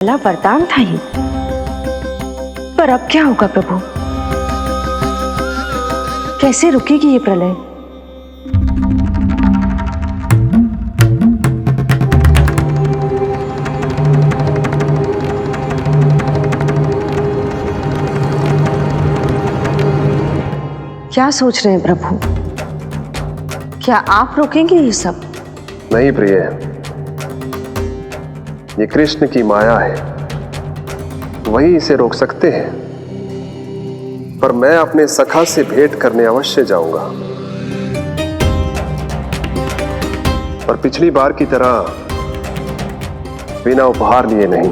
पहला वरदान था ये, पर अब क्या होगा प्रभु? कैसे रुकेगी ये प्रलय? क्या सोच रहे हैं प्रभु? क्या आप रोकेंगे ये सब? नहीं प्रिय, ये कृष्ण की माया है, वही इसे रोक सकते हैं। पर मैं अपने सखा से भेंट करने अवश्य जाऊंगा। पर पिछली बार की तरह बिना उपहार लिए नहीं।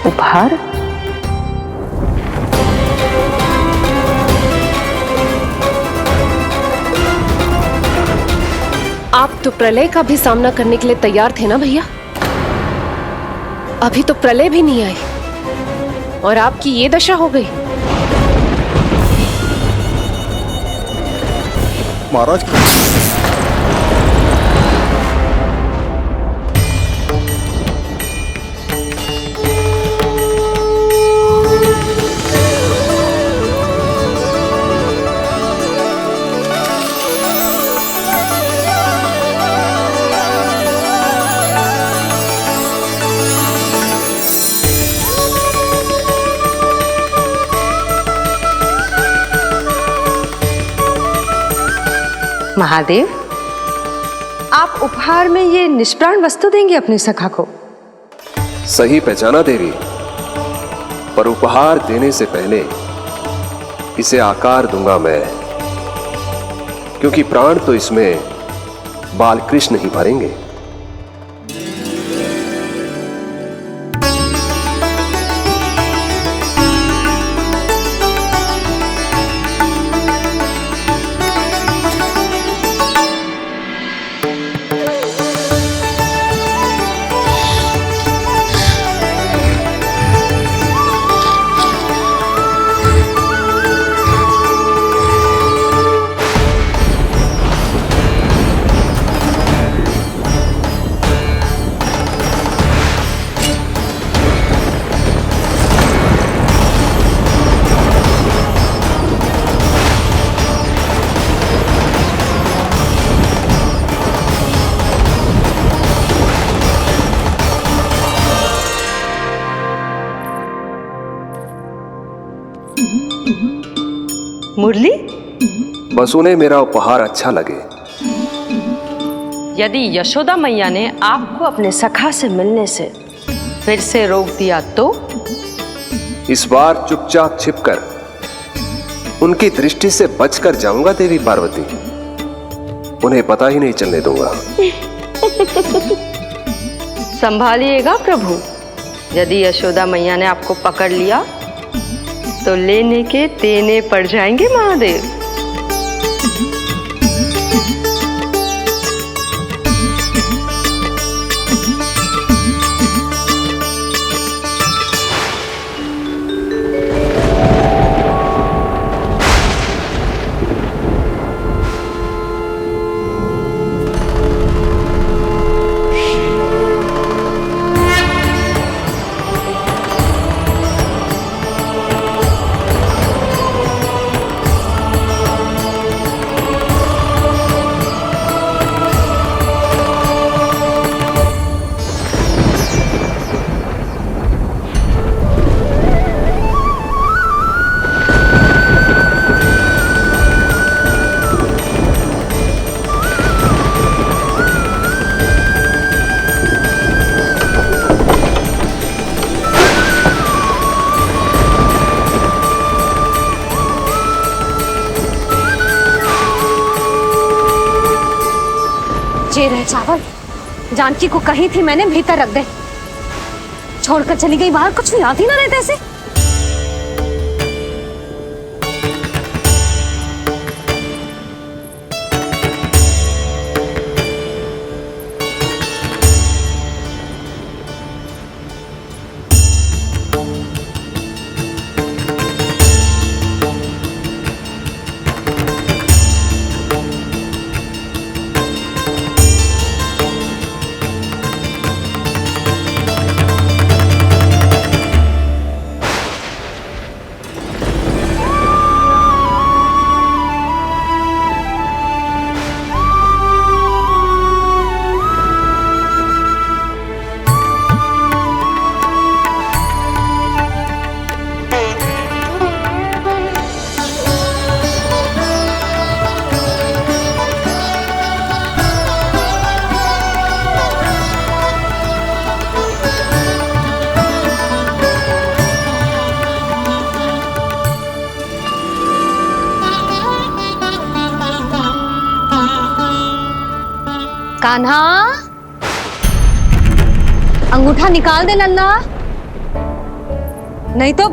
उपहार? आप तो प्रलय का भी सामना करने के लिए तैयार थे ना भैया? अभी तो प्रलय भी नहीं आई और आपकी ये दशा हो गई। महाराज, महादेव, आप उपहार में ये निष्प्राण वस्तु देंगे अपने सखा को? सही पहचाना देवी, पर उपहार देने से पहले इसे आकार दूंगा मैं, क्योंकि प्राण तो इसमें बाल कृष्ण ही भरेंगे। मुरली? बस उन्हें मेरा उपहार अच्छा लगे। यदि यशोदा मैया ने आपको अपने सखा से मिलने से फिर से रोक दिया तो? इस बार चुपचाप छिपकर उनकी दृष्टि से बचकर जाऊंगा देवी पार्वती। उन्हें पता ही नहीं चलने दूंगा। संभालिएगा प्रभु, यदि यशोदा मैया ने आपको पकड़ लिया तो लेने के देने पड़ जाएंगे महादेव। ये रहे चावल, जानकी को कही थी मैंने भीतर रख दे। छोड़कर चली गई बाहर, कुछ याद ही ना रहते ऐसे। कान्हा, अंगूठा निकाल दे नन्ना, नहीं तो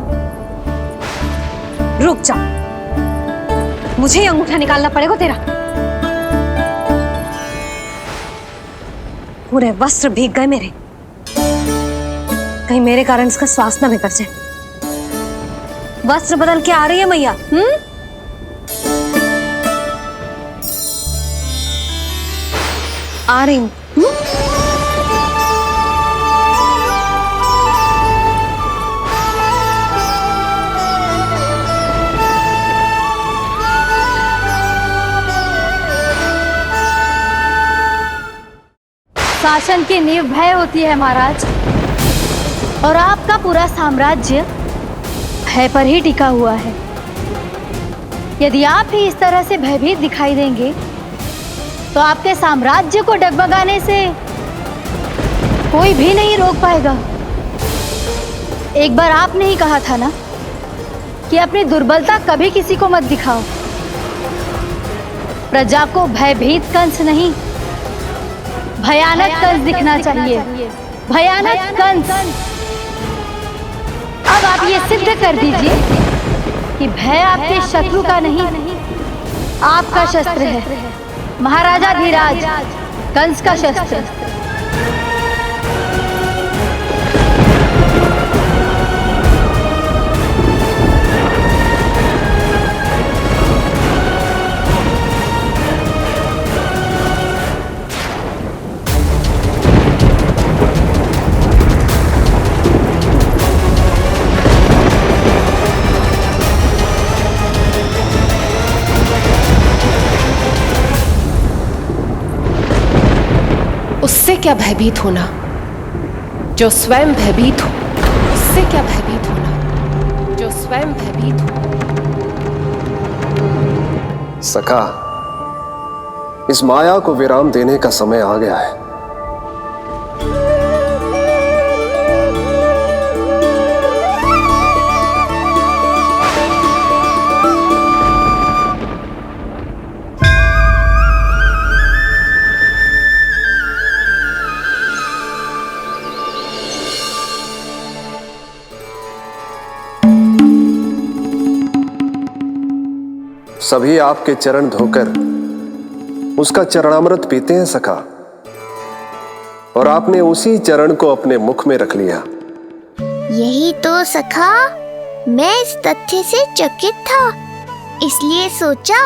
रुक जा, मुझे ही अंगूठा निकालना पड़ेगा तेरा। पूरे वस्त्र भीग गए मेरे, कहीं मेरे कारण इसका श्वास ना बिगड़ जाए। वस्त्र बदल के आ रही है मैया। आ रही हूं। शासन की नींव भय होती है महाराज, और आपका पूरा साम्राज्य भय पर ही टिका हुआ है। यदि आप ही इस तरह से भयभीत दिखाई देंगे तो आपके साम्राज्य को डगमगाने से कोई भी नहीं रोक पाएगा। एक बार आपने ही कहा था ना कि अपनी दुर्बलता कभी किसी को मत दिखाओ। प्रजा को भयभीत कंस नहीं, भयानक कंस दिखना चाहिए, भयानक कंस। अब आप ये सिद्ध कर दीजिए कि भय आपके शत्रु का नहीं, आपका शस्त्र है, महाराजा धीराज, कंस का शस्त्र। उससे क्या भयभीत होना जो स्वयं भयभीत हो, उससे क्या भयभीत होना जो स्वयं भयभीत हो। सखा, इस माया को विराम देने का समय आ गया है। सभी आपके चरण धोकर उसका चरणामृत पीते हैं सखा, और आपने उसी चरण को अपने मुख में रख लिया। यही तो सखा, मैं इस तथ्य से चकित था, इसलिए सोचा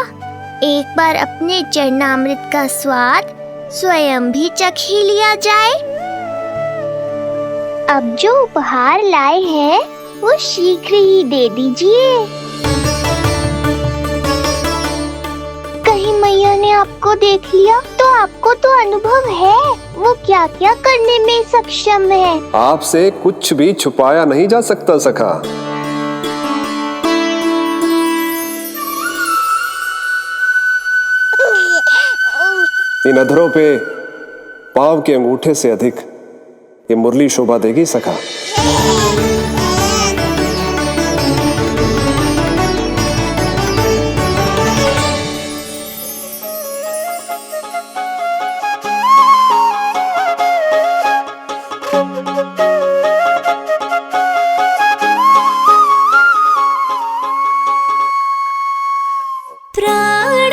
एक बार अपने चरणामृत का स्वाद स्वयं भी चख ही लिया जाए। अब जो उपहार लाए हैं वो शीघ्र ही दे दीजिए। कहीं मैया ने आपको देख लिया तो आपको तो अनुभव है वो क्या क्या करने में सक्षम है। आपसे कुछ भी छुपाया नहीं जा सकता सखा। इन अधरों पे पांव के अंगूठे से अधिक ये मुरली शोभा देगी सखा। प्राण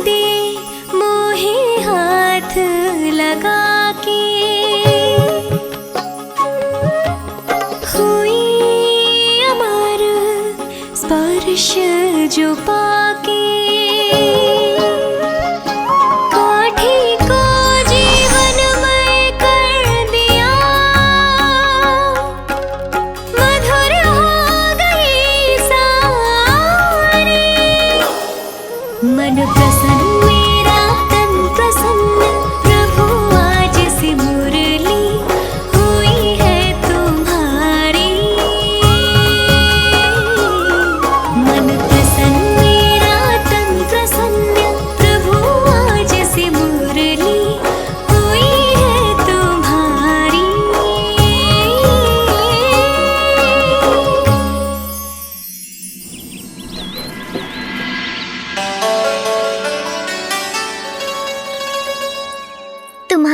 दे मोहे हाथ लगा के, हुई अमर स्पर्श जो पाके, काठी को जीवनमय कर दिया, मधुर हो गई सारी। मन प्रसन्न मेरा तन प्रसन्न, प्रभु आज से मुरली हुई है तुम्हारी। मन प्रसन्न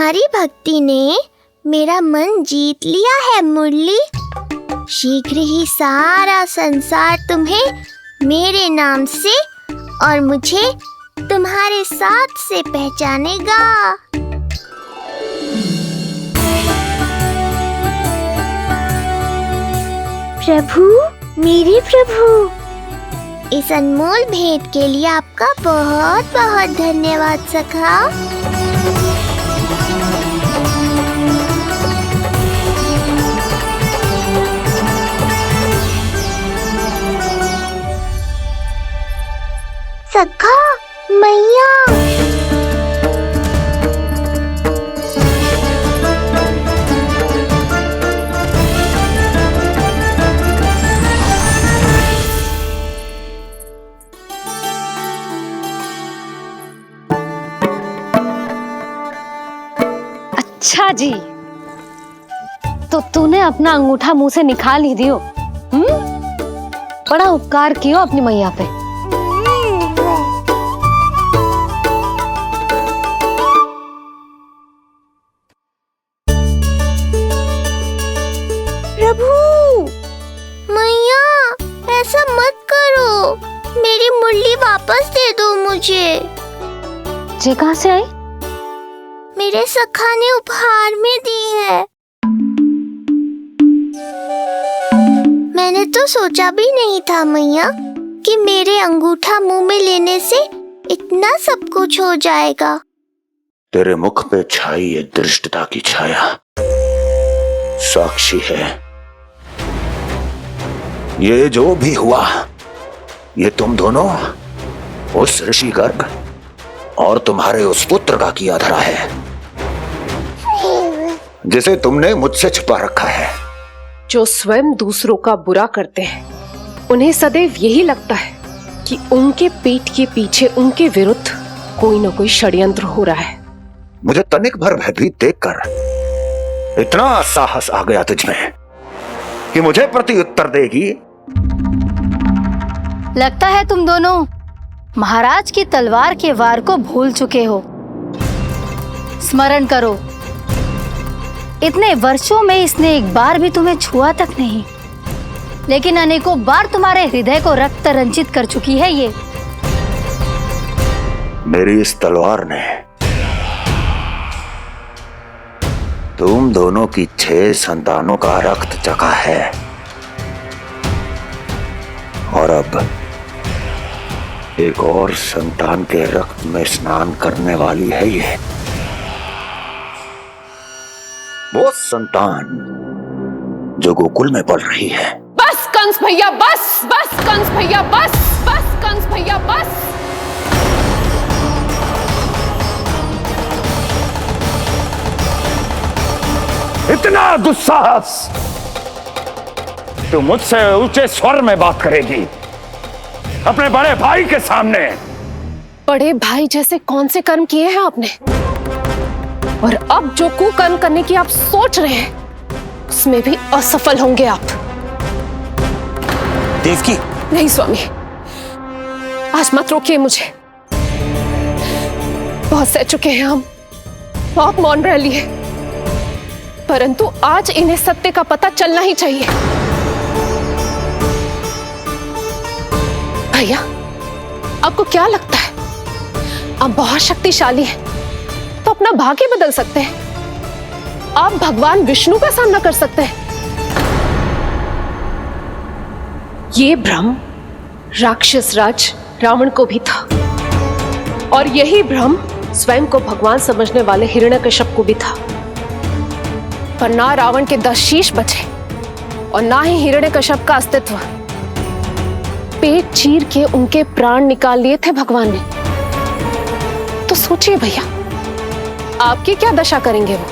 तुम्हारी भक्ति ने मेरा मन जीत लिया है मुरली। शीघ्र ही सारा संसार तुम्हें मेरे नाम से और मुझे तुम्हारे साथ से पहचानेगा। प्रभु, मेरे प्रभु, इस अनमोल भेंट के लिए आपका बहुत बहुत धन्यवाद सखा। सखा मैया, अच्छा जी, तो तूने अपना अंगूठा मुंह से निकाल ही दियो। बड़ा उपकार कियो अपनी मैया पे। प्रभु, मैया ऐसा मत करो, मेरी मुरली वापस दे दो मुझे। ये कहाँ से आई? मेरे सखा ने उपहार में दी है। मैंने तो सोचा भी नहीं था मैया कि मेरे अंगूठा मुंह में लेने से इतना सब कुछ हो जाएगा। तेरे मुख पे छाई ये दृष्टता की छाया साक्षी है। ये जो भी हुआ, ये तुम दोनों, उस ऋषि गर्ग और तुम्हारे उस पुत्र का किया धरा है, जिसे तुमने मुझसे छुपा रखा है। जो स्वयं दूसरों का बुरा करते हैं, उन्हें सदैव यही लगता है कि उनके पीठ के पीछे उनके विरुद्ध कोई न कोई षड्यंत्र हो रहा है। मुझे तनिक भर भयभीत देखकर इतना साहस आ गया तुझमें कि मुझे प्रति उत्तर देगी। लगता है तुम दोनों महाराज की तलवार के वार को भूल चुके हो। स्मरण करो, इतने वर्षों में इसने एक बार भी तुम्हें छुआ तक नहीं, लेकिन अनेकों बार तुम्हारे हृदय को रक्त रंजित कर चुकी है ये। मेरी इस तलवार ने तुम दोनों की 6 संतानों का रक्त चखा है, और अब एक और संतान के रक्त में स्नान करने वाली है ये। वो संतान जो गोकुल में पल रही है। बस कंस भैया बस, बस कंस भैया बस, बस कंस भैया बस। इतना दुस्साहस! तू मुझसे ऊंचे स्वर में बात करेगी अपने बड़े भाई के सामने? बड़े भाई जैसे कौन से कर्म किए हैं आपने? और अब जो कुकर्म करने की आप सोच रहे हैं, उसमें भी असफल होंगे आप। देवकी! नहीं स्वामी, आज मत रोकिए मुझे। बहुत सह चुके हैं हम, बहुत मौन रह लिए, परंतु आज इन्हें सत्य का पता चलना ही चाहिए। भैया, आपको क्या लगता है आप बहुत शक्तिशाली हैं, तो अपना भाग्य बदल सकते हैं? आप भगवान विष्णु का सामना कर सकते हैं। ये भ्रम राक्षस राज रावण को भी था, और यही भ्रम स्वयं को भगवान समझने वाले हिरण्यकश्यप को भी था। पर ना रावण के 10 शीश बचे और ना ही हिरण्यकश्यप का अस्तित्व। पेट चीर के उनके प्राण निकाल लिए थे भगवान ने। तो सोचिए भैया, आपकी क्या दशा करेंगे वो?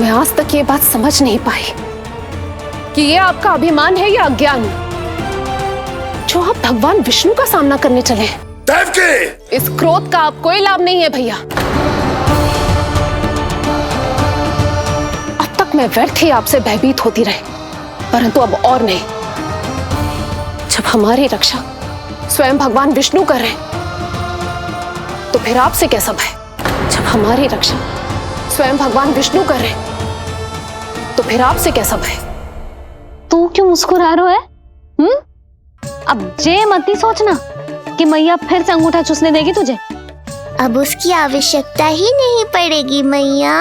मैं आज तक ये बात समझ नहीं पाई कि ये आपका अभिमान है या अज्ञान, जो आप भगवान विष्णु का सामना करने चले हैं। देवकी! इस क्रोध का आप कोई लाभ नहीं है भैया। अब तक मैं व्यर्थ ही आपसे भयभीत होती रही, परंतु अब और नहीं। जब हमारी रक्षा स्वयं भगवान विष्णु कर रहे हैं, तो फिर आपसे कैसा भय? जब हमारी रक्षा स्वयं भगवान विष्णु कर रहे तो फिर आपसे कैसा भय? तू क्यों मुस्कुरा रहा है? अब जे मत ही सोचना कि मैया फिर से अंगूठा चूसने देगी तुझे। अब उसकी आवश्यकता ही नहीं पड़ेगी मैया।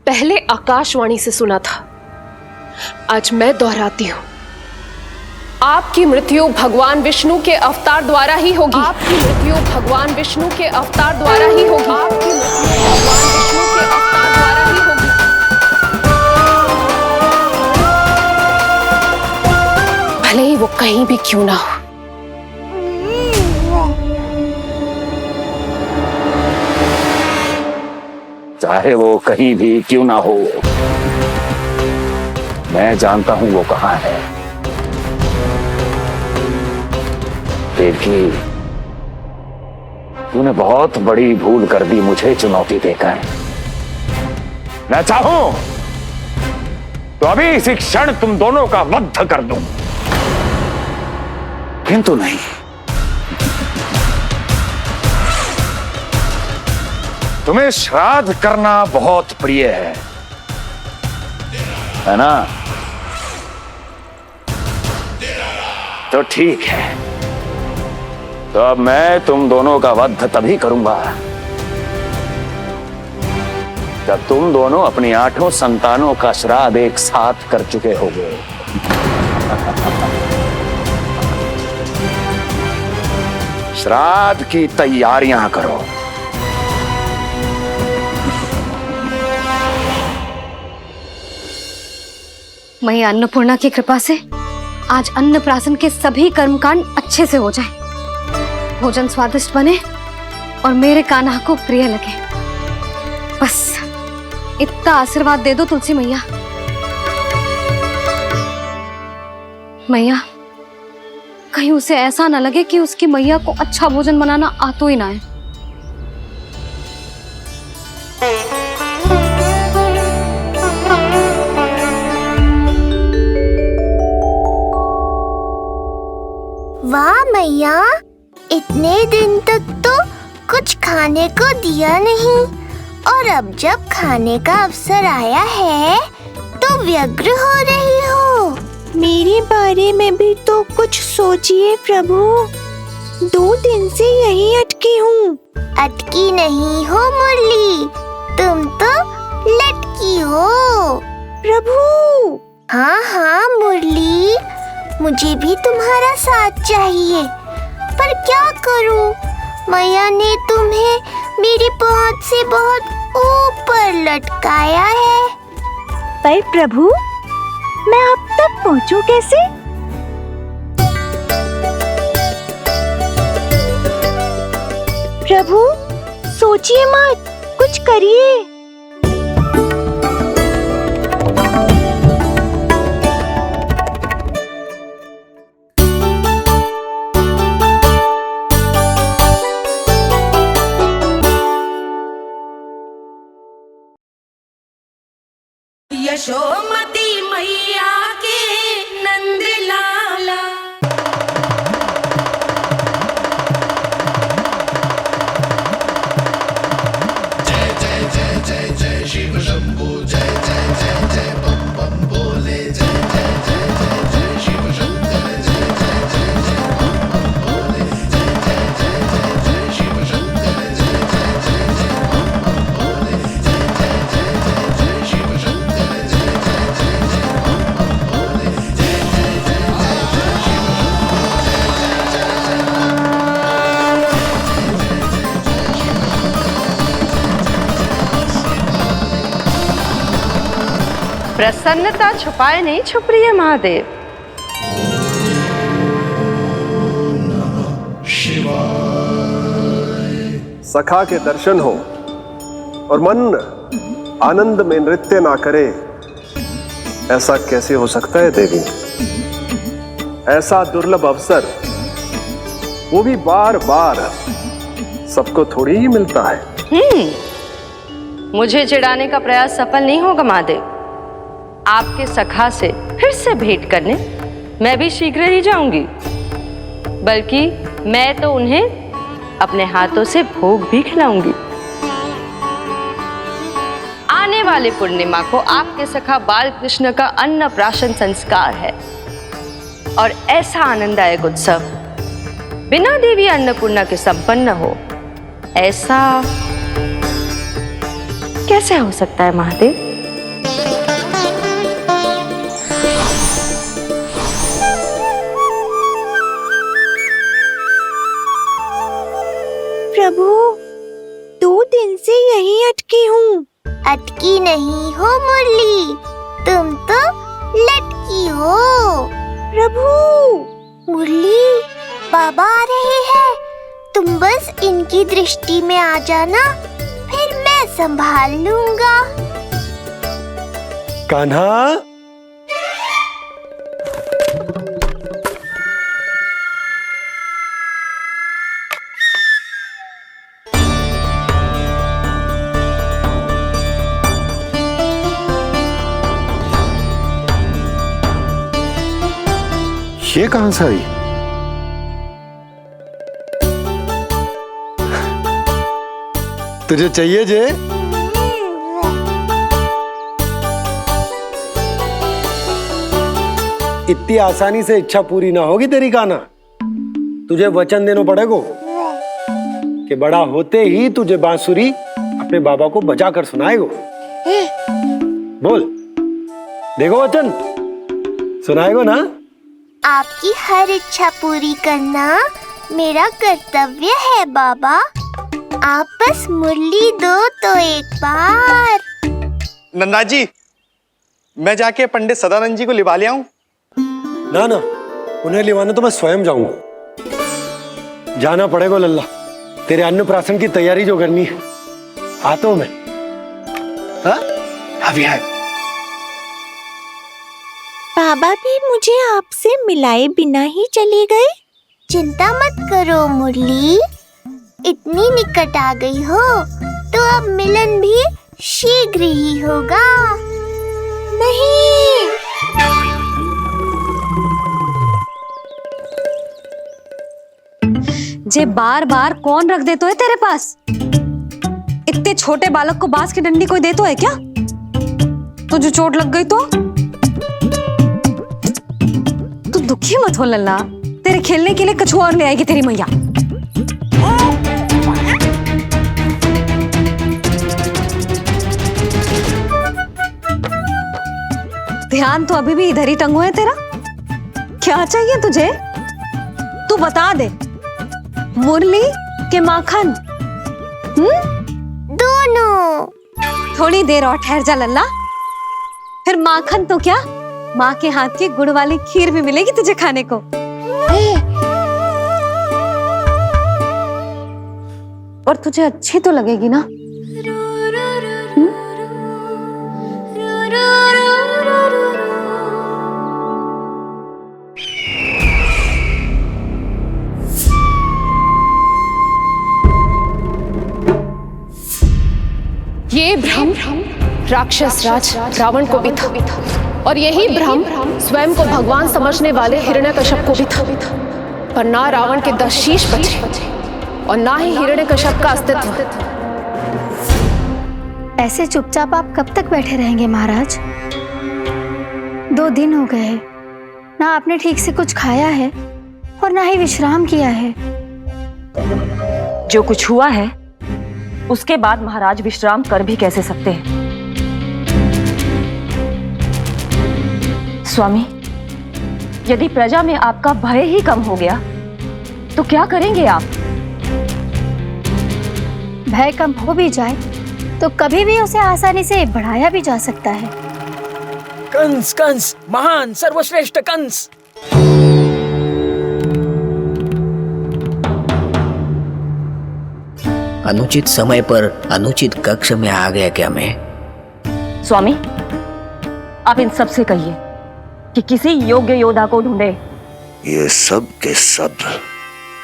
पहले आकाशवाणी से सुना था, आज मैं दोहराती हूं। आपकी मृत्यु भगवान विष्णु के अवतार द्वारा ही होगी। आपकी मृत्यु भगवान विष्णु के अवतार द्वारा ही होगी। आपकी मृत्यु भगवान विष्णु के अवतार द्वारा ही होगी। भले ही वो कहीं भी क्यों ना हो। चाहे वो कहीं भी क्यों ना हो, मैं जानता हूं वो कहां है। देवकी, तूने बहुत बड़ी भूल कर दी मुझे चुनौती देकर। मैं चाहूं तो अभी इसी क्षण तुम दोनों का वध कर दूं, किंतु नहीं। तुम्हें श्राद्ध करना बहुत प्रिय है ना? तो ठीक है, तो अब मैं तुम दोनों का वध तभी करूंगा जब तुम दोनों अपनी 8 संतानों का श्राद्ध एक साथ कर चुके होगे। श्राद्ध की तैयारियां करो। मैया अन्नपूर्णा की कृपा से आज अन्नप्राशन के सभी कर्मकांड अच्छे से हो जाए, भोजन स्वादिष्ट बने और मेरे कान्हा को प्रिय लगे। बस इतना आशीर्वाद दे दो तुलसी मैया। मैया, कहीं उसे ऐसा ना लगे कि उसकी मैया को अच्छा भोजन बनाना आता ही ना है। वाह मैया, इतने दिन तक तो कुछ खाने को दिया नहीं, और अब जब खाने का अवसर आया है तो व्यग्र हो रही हो। मेरे बारे में भी तो कुछ सोचिए प्रभु। 2 दिन से यहीं अटकी हूँ। अटकी नहीं हो मुरली, तुम तो लटकी हो प्रभु। हाँ हाँ मुरली, मुझे भी तुम्हारा साथ चाहिए, पर क्या करूं? मैया ने तुम्हें मेरी पहुंच से बहुत ऊपर लटकाया है। पर प्रभु, मैं अब तक पहुंचूं कैसे? प्रभु, सोचिए मत, कुछ करिए। यशोमती मैया के नंद लाला। जय जय जय जय जय शिव शंभू, जय जय जय जय बम बम बोले, जय जय जय जय जय शिव शंकर, जय जय जय जय बम बम बोले, जय जय जय जय जय शिव शंकर, जय जय जय जय बम बम बोले, जय जय जय जय जय शिव शंकर। प्रसन्नता छुपाए नहीं छुप रही है महादेव। सखा के दर्शन हो और मन आनंद में नृत्य ना करे, ऐसा कैसे हो सकता है देवी? ऐसा दुर्लभ अवसर वो भी बार बार सबको थोड़ी ही मिलता है। मुझे चिढ़ाने का प्रयास सफल नहीं होगा महादेव। आपके सखा से फिर से भेंट करने मैं भी शीघ्र ही जाऊंगी, बल्कि मैं तो उन्हें अपने हाथों से भोग भी खिलाऊंगी। वाली पूर्णिमा को आपके सखा बाल कृष्ण का अन्नप्राशन संस्कार है और ऐसा आनंददायक उत्सव बिना देवी अन्नपूर्णा के संपन्न हो, ऐसा कैसे हो सकता है महादेव? प्रभु, 2 दिन से यहीं अटकी हूँ। अटकी नहीं हो मुरली, तुम तो लटकी हो। प्रभु, मुरली, बाबा आ रहे हैं। तुम बस इनकी दृष्टि में आ जाना, फिर मैं संभाल लूंगा। कान्हा, ये कहां से आई? तुझे चाहिए जे? इतनी आसानी से इच्छा पूरी ना होगी तेरी कान्हा। तुझे वचन देना पड़ेगा कि बड़ा होते ही तुझे बांसुरी अपने बाबा को बजाकर सुनाएगो। बोल, देखो वचन सुनाएगो ना? आपकी हर इच्छा पूरी करना मेरा कर्तव्य है बाबा। आप बस मुरली दो तो एक बार। नंदा जी, मैं जाके पंडित सदानंद जी को लिवा ले आऊं? ना ना, उन्हें लिवाने तो मैं स्वयं जाऊंगा। जाना पड़ेगा लल्ला, तेरे अन्नप्राशन की तैयारी जो करनी है। आता हूं मैं। हाँ? अभी है। बाबा भी मुझे आपसे मिलाए बिना ही चले गए। चिंता मत करो मुरली, इतनी निकट आ गई हो तो अब मिलन भी शीघ्र ही होगा। नहीं, जे बार बार कौन रख दे तो है तेरे पास? इतने छोटे बालक को बांस की डंडी कोई दे तो है क्या? तुझे चोट लग गई तो? तू दुखी मत हो लल्ला, तेरे खेलने के लिए कछुआ और ले आएगी तेरी मैया। ध्यान तो अभी भी इधर ही टंगो है तेरा। क्या चाहिए तुझे? तू बता दे। मुरली के माखन? दोनों। थोड़ी देर और ठहर जा लल्ला, फिर माखन तो क्या, माँ के हाथ की गुड़ वाली खीर भी मिलेगी तुझे खाने को। और तुझे अच्छी तो लगेगी ना? ये भ्रम राक्षस राज रावण को भी था, और यही भ्रम स्वयं को भगवान समझने वाले हिरण्यकश्यप को भी था। पर ना रावण के 10 शीश बचे और ना ही हिरण्यकश्यप का अस्तित्व। ऐसे चुपचाप आप कब तक बैठे रहेंगे महाराज? 2 दिन हो गए, ना आपने ठीक से कुछ खाया है और ना ही विश्राम किया है। जो कुछ हुआ है उसके बाद महाराज विश्राम कर भी कैसे सकते हैं? स्वामी, यदि प्रजा में आपका भय ही कम हो गया तो क्या करेंगे आप? भय कम हो भी जाए तो कभी भी उसे आसानी से बढ़ाया भी जा सकता है। कंस, कंस, महान सर्वश्रेष्ठ कंस। अनुचित समय पर अनुचित कक्ष में आ गया क्या मैं? स्वामी, आप इन सब से कहिए कि किसी योग्य योद्धा को ढूंढे। ये सब के सब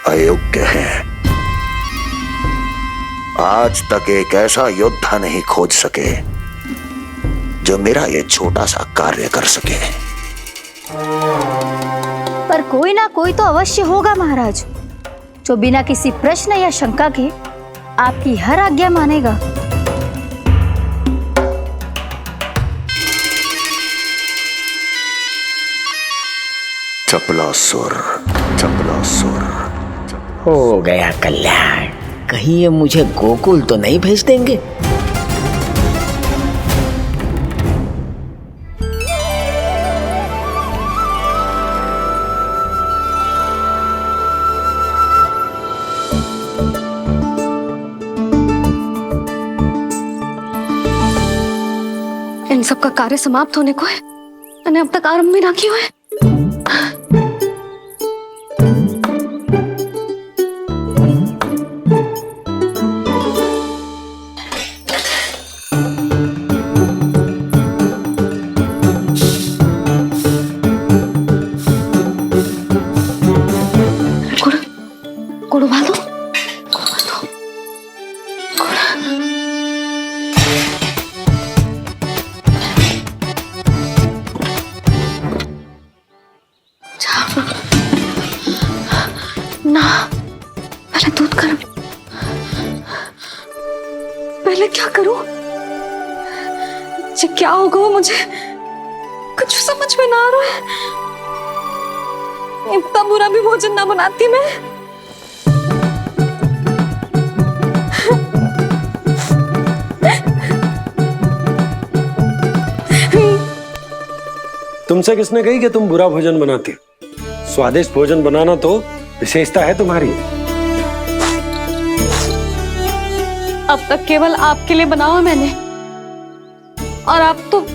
अयोग्य हैं। आज तक एक ऐसा योद्धा नहीं खोज सके जो मेरा ये छोटा सा कार्य कर सके। पर कोई ना कोई तो अवश्य होगा महाराज, जो बिना किसी प्रश्न या शंका के आपकी हर आज्ञा मानेगा। चपलासुर, चपलासुर। हो गया कल्याण। कहीं ये मुझे गोकुल तो नहीं भेज देंगे? इन सब का कार्य समाप्त होने को है, मैंने अब तक आरंभ भी ना किया है। गुड़ उबाल दो। ना, पहले दूध गर्म। पहले क्या करूं? क्या होगा वो मुझे कुछ समझ में ना आ रहा है। इतना बुरा भी भोजन ना बनाती मैं। तुमसे किसने कही कि तुम बुरा भोजन बनाती हो? स्वादिष्ट भोजन बनाना तो विशेषता है तुम्हारी। अब तक केवल आपके लिए बनाओ है मैंने, और आप तो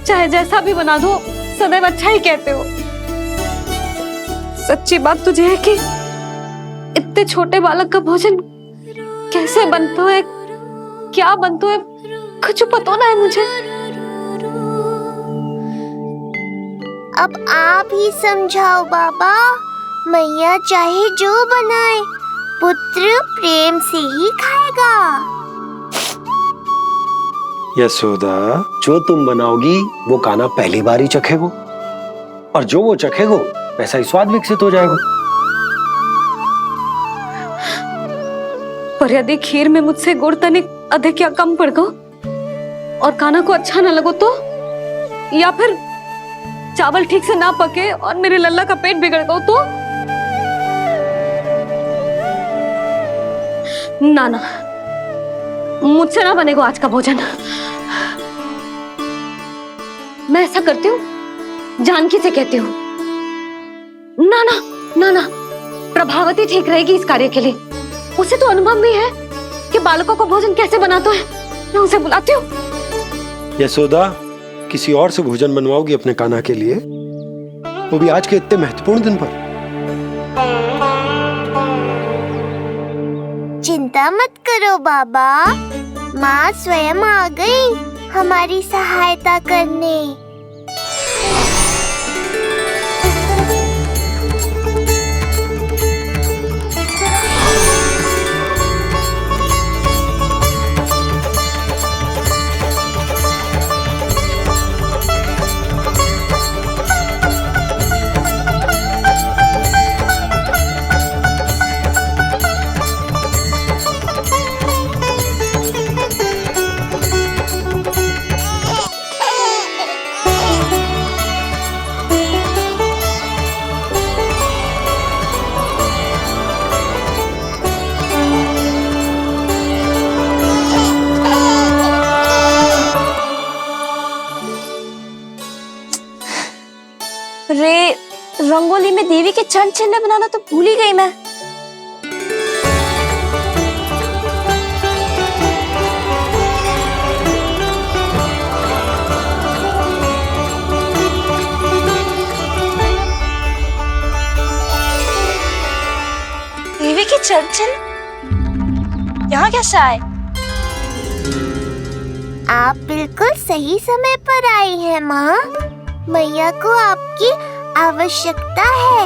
चाहे जैसा भी बना दो सदैव अच्छा ही कहते हो। सच्ची बात तुझे है कि इतने छोटे बालक का भोजन कैसे बनता है, क्या बनता है, कुछ पता ना है मुझे। अब आप ही समझाओ बाबा। मैया चाहे जो बनाए, पुत्र प्रेम से ही खाएगा। यशोदा, जो तुम बनाओगी वो कान्हा पहली बार ही चखेगो, और जो वो चखेगो वैसा ही स्वाद विकसित हो जाएगा। पर यदि खीर में मुझसे गुड़ तनिक अधिक या कम पड़ गो और कान्हा को अच्छा न लगो तो, या फिर चावल ठीक से ना पके और मेरे लल्ला का पेट बिगड़ गो तो? ना ना, मुझसे ना बनेगा आज का भोजन। मैं ऐसा करती हूँ, जानकी से कहती हूँ। ना ना ना ना, प्रभावती ठीक रहेगी इस कार्य के लिए। उसे तो अनुभव भी है कि बालकों को भोजन कैसे बनाता है। मैं उसे बुलाती हूँ। यशोदा, किसी और से भोजन बनवाओगी अपने कान्हा के लिए, वो भी आज के इतने महत्वपूर्ण दिन पर? चिंता मत करो बाबा, माँ स्वयं आ गई हमारी सहायता करने। रे, रंगोली में देवी के चरण चिन्ह बनाना तो भूल ही गई मैं। देवी के चरण चिन्ह यहाँ कैसे आए? आप बिल्कुल सही समय पर आई हैं माँ। मैया को आपकी आवश्यकता है।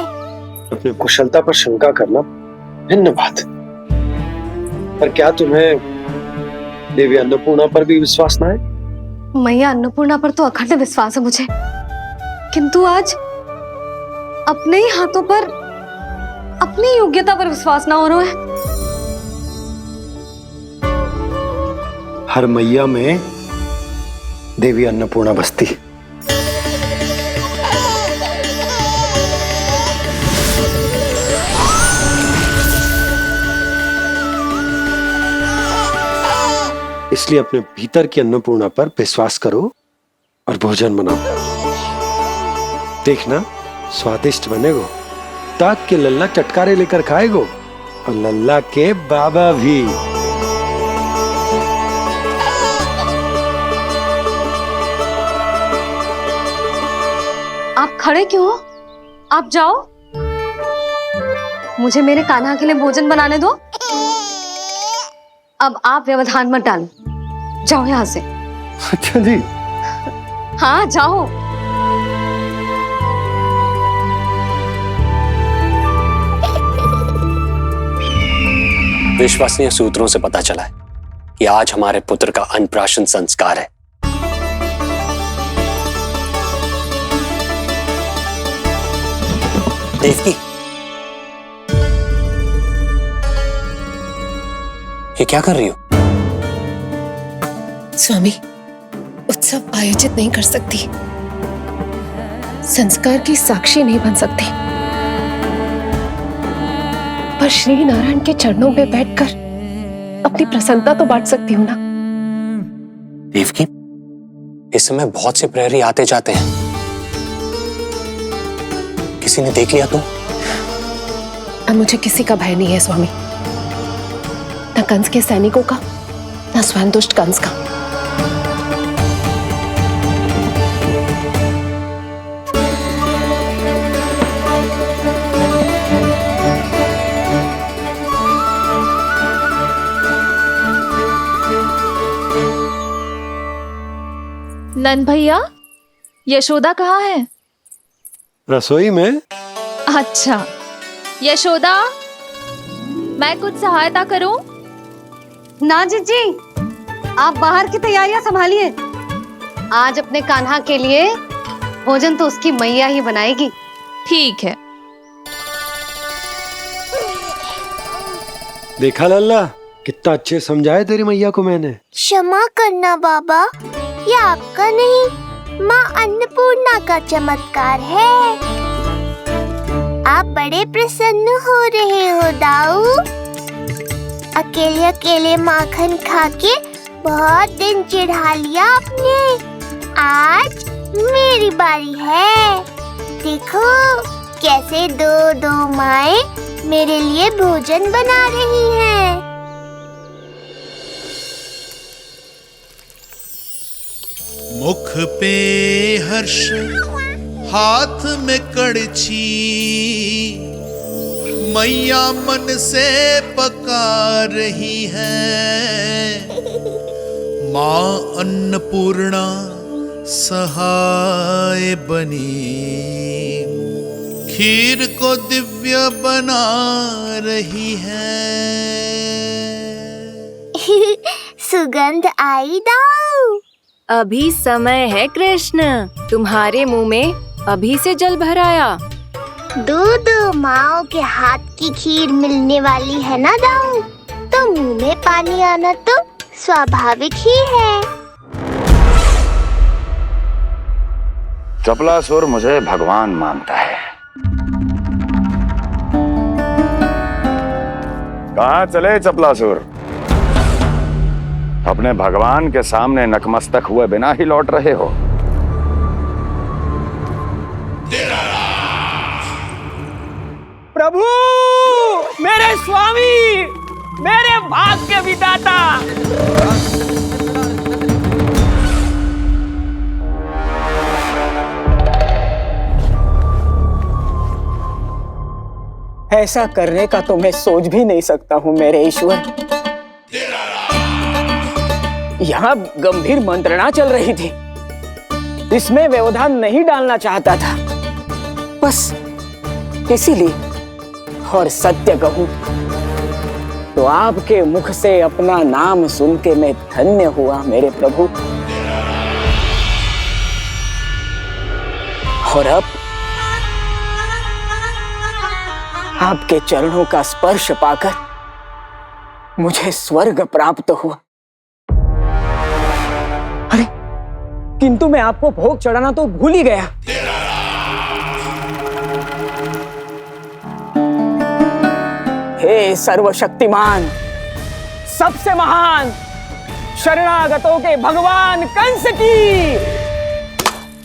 अपनी कुशलता पर शंका करना भिन्न बात, पर क्या तुम्हें देवी अन्नपूर्णा पर भी विश्वास ना है? मैया अन्नपूर्णा पर तो अखंड विश्वास है मुझे, किंतु आज अपने ही हाथों पर अपनी योग्यता पर विश्वास ना हो रहा है। हर मैया में देवी अन्नपूर्णा बसती। इसलिए अपने भीतर की अन्नपूर्णा पर विश्वास करो और भोजन बनाओ। देखना स्वादिष्ट बनेगो। ताक के लल्ला चटकारे लेकर खाएगो और लल्ला के बाबा भी। आप खड़े क्यों हो? आप जाओ, मुझे मेरे कान्हा के लिए भोजन बनाने दो। अब आप व्यवधान मत डालो, जाओ यहाँ से। अच्छा जी। हाँ जाओ। विश्वसनीय सूत्रों से पता चला है कि आज हमारे पुत्र का अन्नप्राशन संस्कार है। देवकी, ये क्या कर रही हो? स्वामी, उत्सव आयोजित नहीं कर सकती, संस्कार की साक्षी नहीं बन सकती, पर श्री नारायण के चरणों में बैठकर अपनी प्रसन्नता तो बांट सकती हूँ ना। देवकी, इस समय बहुत से प्रहरी आते जाते हैं, किसी ने देख लिया तो? अब मुझे किसी का भय नहीं है स्वामी, न कंस के सैनिकों का, न स्वयं दुष्ट कंस का। नंद भैया, यशोदा कहाँ है? रसोई में। अच्छा, यशोदा, मैं कुछ सहायता करूं? ना जीजी, आप बाहर की तैयारियां संभालिए। आज अपने कान्हा के लिए भोजन तो उसकी मैया ही बनाएगी। ठीक है। देखा लल्ला, कितना अच्छे समझाया तेरी मैया को मैंने। क्षमा करना बाबा, ये आपका नहीं, माँ अन्नपूर्णा का चमत्कार है। आप बड़े प्रसन्न हो रहे हो दाऊ। अकेले अकेले माखन खा के बहुत दिन चिढ़ा लिया आपने। आज मेरी बारी है। देखो कैसे दो दो माएं मेरे लिए भोजन बना रही हैं। मुख पे हर्ष, हाथ में कड़छी, मैया मन से पका रही है। माँ अन्नपूर्णा सहाय बनी, खीर को दिव्य बना रही है। सुगंध आई दाऊ। अभी समय है कृष्ण, तुम्हारे मुंह में अभी से जल भर आया। दो माओ के हाथ की खीर मिलने वाली है ना दाऊ, तो मुंह में पानी आना तो स्वाभाविक ही है। चपलासुर मुझे भगवान मानता है। कहाँ चले चपलासुर? अपने भगवान के सामने नतमस्तक हुए बिना ही लौट रहे हो। प्रभु, मेरे स्वामी, मेरे भाग्य विधाता। ऐसा करने का तो मैं सोच भी नहीं सकता हूँ मेरे ईश्वर। यहाँ गंभीर मंत्रणा चल रही थी, इसमें व्यवधान नहीं डालना चाहता था, बस इसीलिए। और सत्य कहूं तो आपके मुख से अपना नाम सुन के मैं धन्य हुआ मेरे प्रभु। और अब आपके चरणों का स्पर्श पाकर मुझे स्वर्ग प्राप्त हुआ। अरे किंतु मैं आपको भोग चढ़ाना तो भूल ही गया। हे सर्वशक्तिमान, सबसे महान, शरणागतों के भगवान कंस की।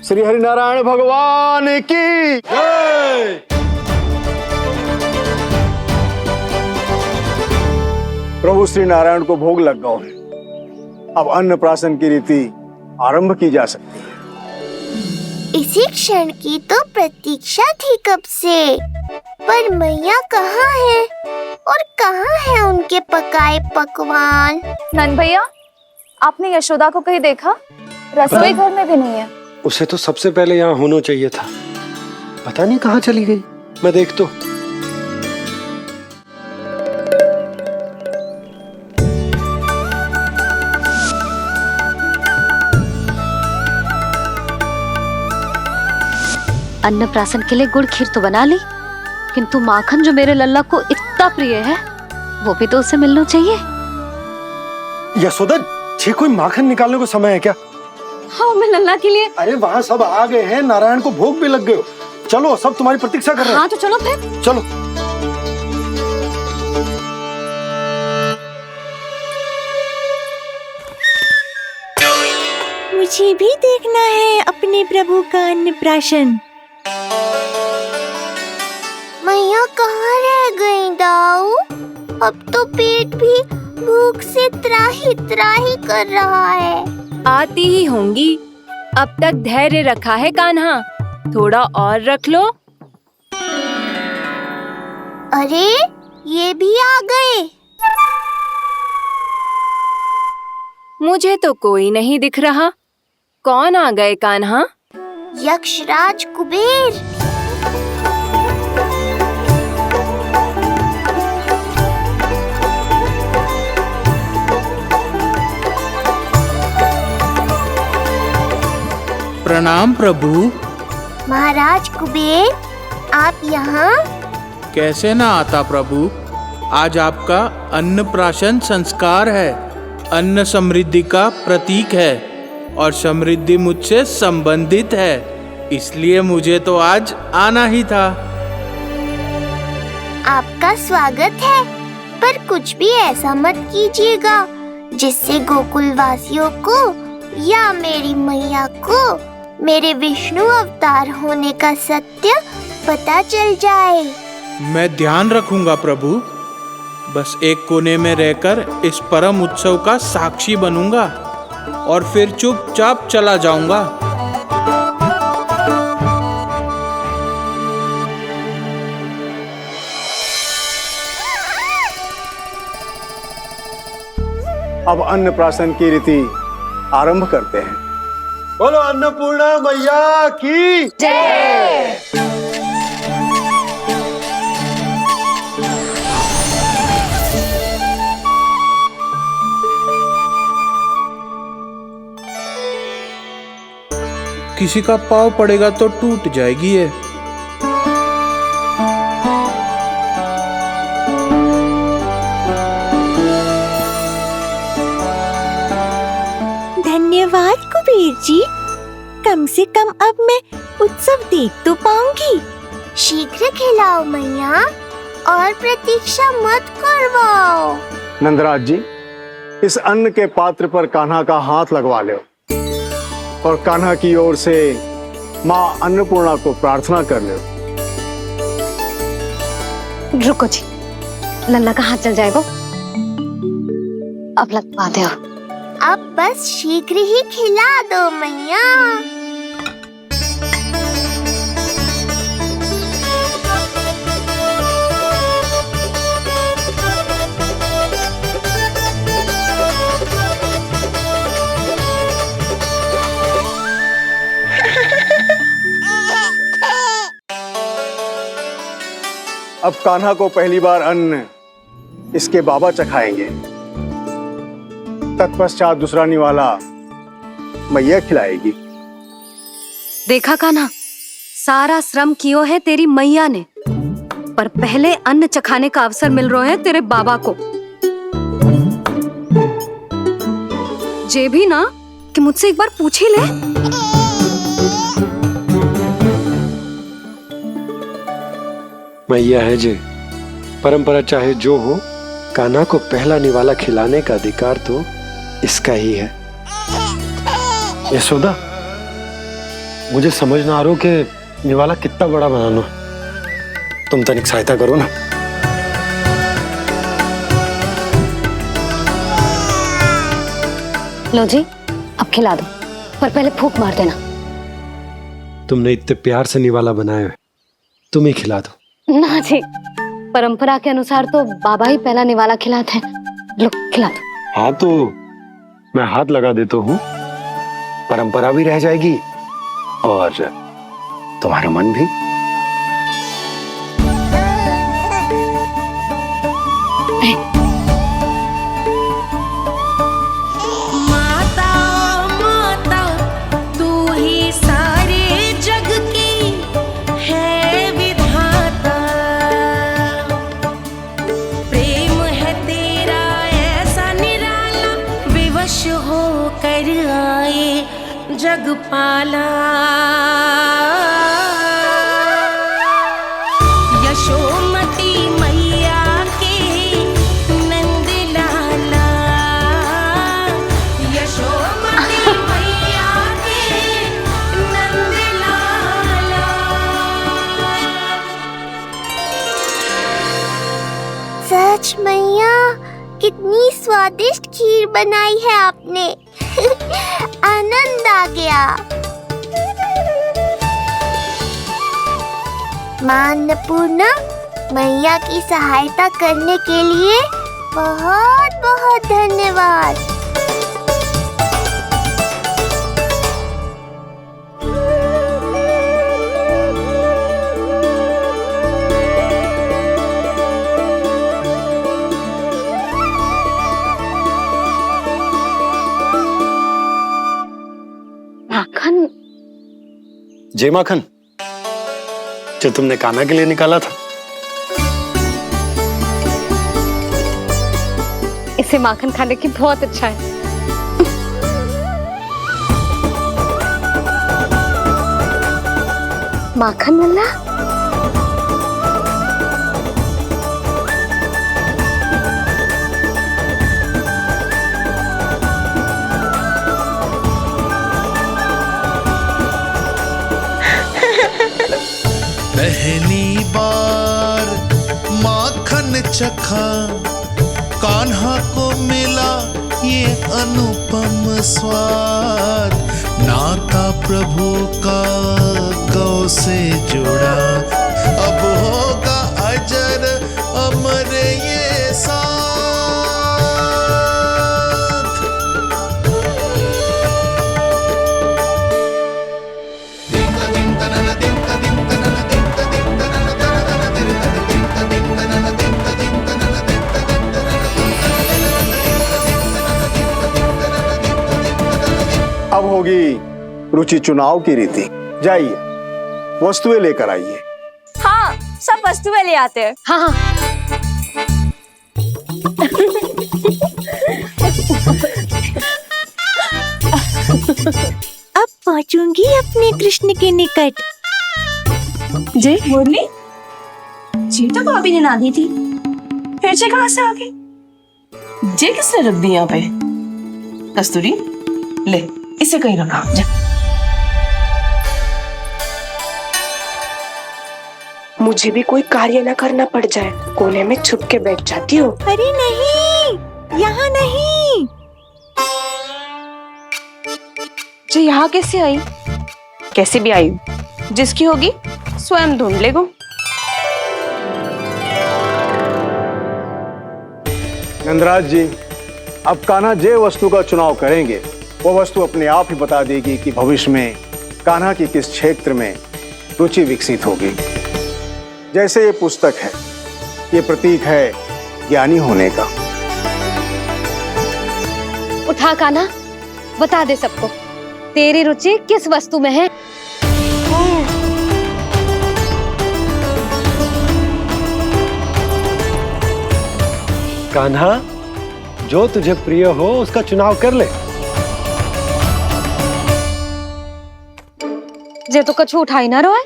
श्री हरिनारायण भगवान की जय। प्रभु श्री नारायण को भोग लग गया है, अब अन्नप्राशन की रीति आरंभ की जा सकती है। इसी क्षण की तो प्रतीक्षा थी कब से, पर मैया कहाँ है और कहाँ है उनके पकाए पकवान? नंद भैया, आपने यशोदा को कहीं देखा? रसोई घर में भी नहीं है। उसे तो सबसे पहले यहाँ होना चाहिए था, पता नहीं कहाँ चली गई। मैं देख तो। अन्नप्राशन के लिए गुड़ खीर तो बना ली, किंतु माखन जो मेरे लल्ला को इतना प्रिय है, वो भी तो उसे मिलना चाहिए। यशोदा जी, कोई माखन निकालने को समय है क्या? हाँ, मैं लल्ला के लिए। अरे वहाँ सब आ गए हैं, नारायण को भोग भी लग गए हो। चलो, सब तुम्हारी प्रतीक्षा कर रहे हैं। हाँ तो चलो फिर। चलो। मुझे भी देखना है अपने प्रभु का अन्नप्राशन। मैया कहाँ रह गई दाऊ? अब तो पेट भी भूख से त्राही त्राही कर रहा है। आती ही होंगी। अब तक धैर्य रखा है कान्हा, थोड़ा और रख लो। अरे ये भी आ गए। मुझे तो कोई नहीं दिख रहा। कौन आ गए कान्हा? यक्षराज कुबेर। प्रणाम प्रभु। महाराज कुबेर, आप यहाँ? कैसे ना आता प्रभु, आज आपका अन्नप्राशन संस्कार है। अन्न समृद्धि का प्रतीक है और समृद्धि मुझसे संबंधित है, इसलिए मुझे तो आज आना ही था। आपका स्वागत है, पर कुछ भी ऐसा मत कीजिएगा जिससे गोकुल वासियों को या मेरी मैया को मेरे विष्णु अवतार होने का सत्य पता चल जाए। मैं ध्यान रखूंगा प्रभु, बस एक कोने में रहकर इस परम उत्सव का साक्षी बनूंगा और फिर चुपचाप चला जाऊंगा। अब अन्नप्राशन की रीति आरंभ करते हैं। बोलो अन्नपूर्णा मैया की जय। किसी का पाँव पड़ेगा तो टूट जाएगी ये। धन्यवाद कुबेर जी, कम से कम अब मैं उत्सव देख तो पाऊंगी। शीघ्र खिलाओ मैया और प्रतीक्षा मत करवाओ। नंदराज जी, इस अन्न के पात्र पर कान्हा का हाथ लगवा लो और कान्हा की ओर से माँ अन्नपूर्णा को प्रार्थना कर लो। रुको जी, लल्ला का हाथ चल जाएगा, अब लगवा दो। अब बस शीघ्र ही खिला दो मैया। अब कान्हा को पहली बार अन्न इसके बाबा चखाएंगे, तत्पश्चात दूसरा निवाला मैया खिलाएगी। देखा कान्हा, सारा श्रम कियो है तेरी मैया ने, पर पहले अन्न चखाने का अवसर मिल रहा है तेरे बाबा को। जे भी ना कि मुझसे एक बार पूछ ही ले। मैया है जे, परंपरा चाहे जो हो, कान्हा को पहला निवाला खिलाने का अधिकार तो इसका ही है। यशोदा, मुझे समझ ना आ रहा कि निवाला कितना बड़ा बनाना। तुम तनिक सहायता करो ना। लो जी, अब खिला दो, पर पहले फूंक मार देना। तुमने इतने प्यार से निवाला बनाया है, तुम ही खिला दो। ना जी, परंपरा के अनुसार तो बाबा ही पहला निवाला खिलाते हैं। लो खिला दो। हाँ तो मैं हाथ लगा देता हूँ, परंपरा भी रह जाएगी और तुम्हारा मन भी। माता माता तू ही सारे जग की है विधाता, प्रेम है तेरा ऐसा निराला, विवश हो कर आए जग पाला। यशोमती मैया के नंद लाला, यशोमती मैया के नंद लाला। सच मैया, कितनी स्वादिष्ट खीर बनाई है आपने। आनंद आ गया। मां अन्नपूर्णा, मैया की सहायता करने के लिए बहुत बहुत धन्यवाद। माखन? जय माखन, जो तुमने कान्हा के लिए निकाला था। इसे माखन खाने की बहुत अच्छा है। माखन मल्ला, पहली बार माखन चखा, कान्हा को मिला ये अनुपम स्वाद, नाता प्रभु का गौ से जुड़ा, अब होगा अजर अमर ये साथ। अब होगी रुचि चुनाव की रीति। जाइए, वस्तुएं लेकर आइए। हाँ, सब वस्तुएं ले आते हैं। हाँ हाँ। अब पहुंचूंगी अपने कृष्ण के निकट। जय मुरली, जी तो भाभी ने ना दी थी, फिर से कहां से आ गई? जे किसने रख दी यहाँ पे? कस्तूरी, ले इसे कहीं रखा जा। मुझे भी कोई कार्य न करना पड़ जाए, कोने में छुप के बैठ जाती हूँ। अरे नहीं, यहाँ नहीं। जो यहाँ कैसे आई? कैसे भी आई, जिसकी होगी स्वयं ढूंढ लेगो। नंदराज जी, अब कान्हा जे वस्तु का चुनाव करेंगे, वो वस्तु अपने आप ही बता देगी कि भविष्य में कान्हा की किस क्षेत्र में रुचि विकसित होगी। जैसे ये पुस्तक है, ये प्रतीक है ज्ञानी होने का। उठा कान्हा, बता दे सबको तेरी रुचि किस वस्तु में है। कान्हा, जो तुझे प्रिय हो उसका चुनाव कर ले। जे तो कछु उठाई ना रोए।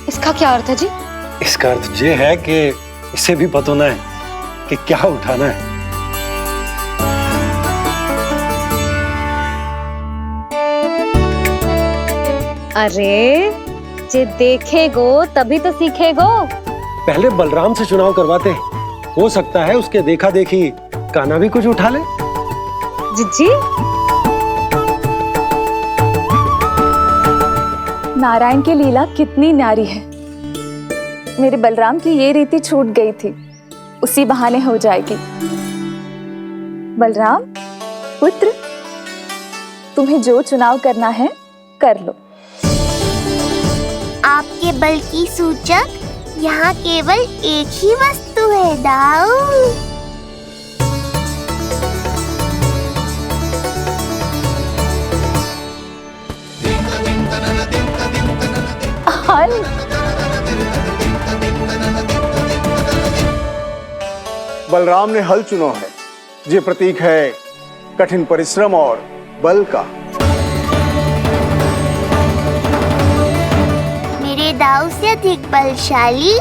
इसका क्या अर्थ है जी? इसका अर्थ ये है कि इसे भी पता ना है कि क्या उठाना है। अरे जे देखेगो तभी तो सीखेगो। पहले बलराम से चुनाव करवाते हैं, हो सकता है उसके देखा देखी कान्हा भी कुछ उठा ले। जिज्जी नारायण की लीला कितनी न्यारी है। मेरे बलराम की ये रीति छूट गई थी, उसी बहाने हो जाएगी। बलराम पुत्र, तुम्हें जो चुनाव करना है कर लो। आपके बल की सूचक यहाँ केवल एक ही वस्तु है दाऊ। बलराम ने हल चुना है, ये प्रतीक है कठिन परिश्रम और बल का। मेरे दाऊ से अधिक बलशाली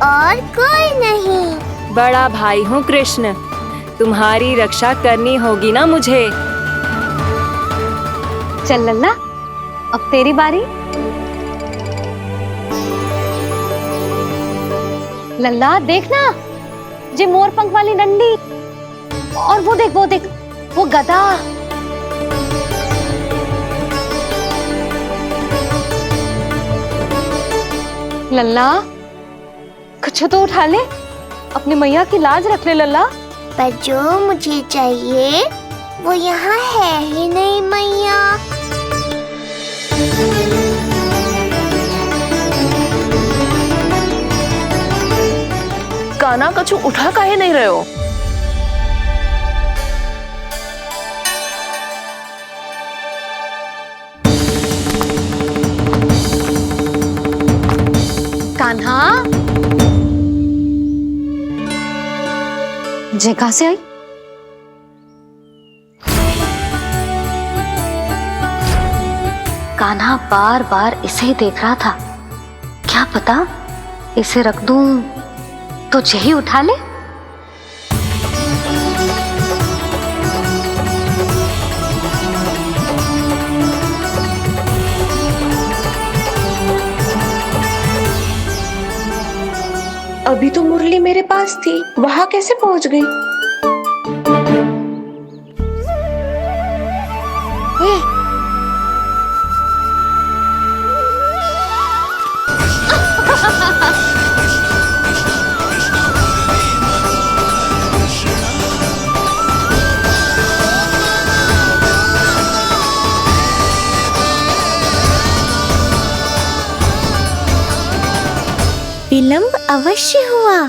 और कोई नहीं। बड़ा भाई हूँ कृष्ण, तुम्हारी रक्षा करनी होगी ना मुझे। चल लल्ला, अब तेरी बारी। लल्ला देखना, जे मोर पंख वाली डंडी, और वो देख वो गदा। लल्ला कुछ तो उठा ले, अपनी मैया की लाज रख ले लल्ला। पर जो मुझे चाहिए वो यहाँ है ही नहीं मैया। कान्हा कछु उठा काहे नहीं रहे हो? कान्हा जे कहां से आई? कान्हा बार बार इसे ही देख रहा था। क्या पता इसे रख दूं तो यही उठा ले। अभी तो मुरली मेरे पास थी, वहां कैसे पहुंच गई? विलंब अवश्य हुआ,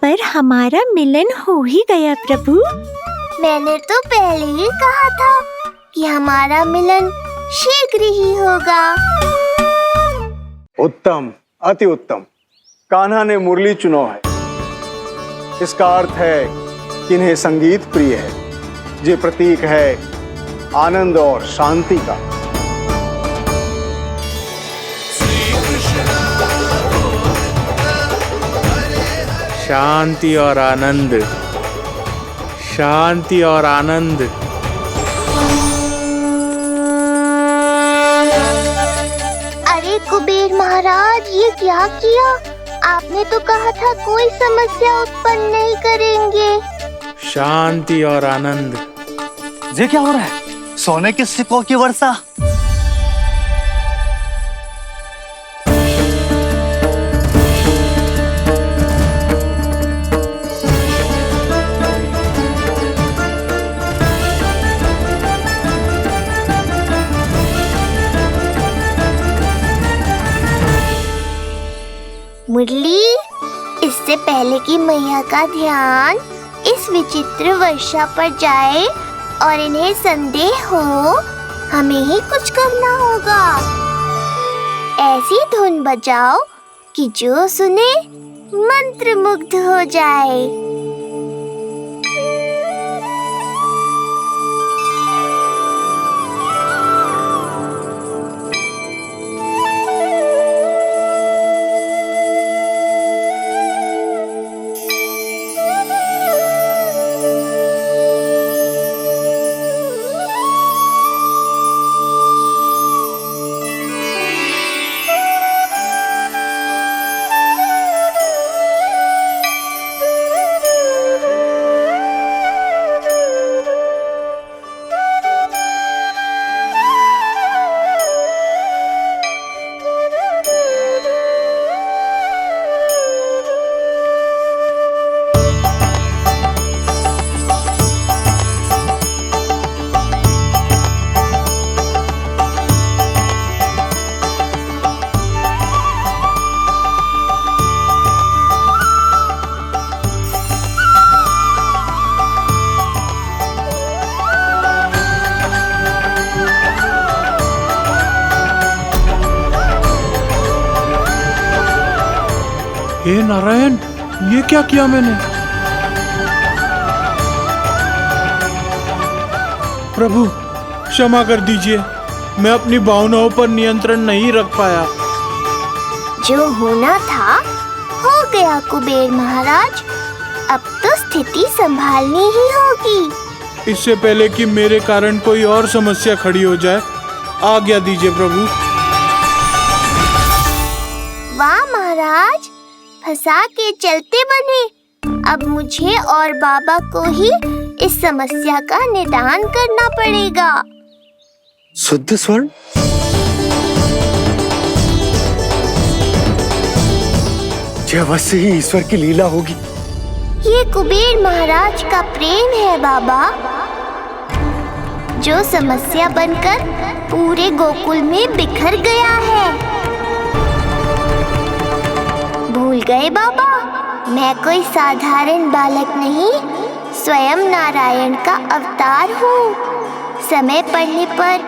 पर हमारा मिलन हो ही गया प्रभु। मैंने तो पहले ही कहा था कि हमारा मिलन शीघ्र ही होगा। उत्तम, अति उत्तम। कान्हा ने मुरली चुना है, इसका अर्थ है कि इन्हें संगीत प्रिय है। ये प्रतीक है आनंद और शांति का। शांति और आनंद, शांति और आनंद। अरे कुबेर महाराज, ये क्या किया? आपने तो कहा था कोई समस्या उत्पन्न नहीं करेंगे। शांति और आनंद। ये क्या हो रहा है? सोने के सिक्कों की वर्षा। मुरली, इससे पहले कि मैया का ध्यान इस विचित्र वर्षा पर जाए और इन्हें संदेह हो, हमें ही कुछ करना होगा। ऐसी धुन बजाओ कि जो सुने मंत्रमुग्ध हो जाए। हे नारायण, ये क्या किया मैंने? प्रभु क्षमा कर दीजिए, मैं अपनी भावनाओं पर नियंत्रण नहीं रख पाया। जो होना था हो गया कुबेर महाराज, अब तो स्थिति संभालनी ही होगी। इससे पहले कि मेरे कारण कोई और समस्या खड़ी हो जाए, आज्ञा दीजिए प्रभु। वाह महाराज, फंसा के चलते बने। अब मुझे और बाबा को ही इस समस्या का निदान करना पड़ेगा। शुद्ध स्वर्ण? यह अवश्य ही ईश्वर की लीला होगी। ये कुबेर महाराज का प्रेम है बाबा, जो समस्या बनकर पूरे गोकुल में बिखर गया है। भूल गए बाबा, मैं कोई साधारण बालक नहीं, स्वयं नारायण का अवतार हूँ। समय पड़ने पर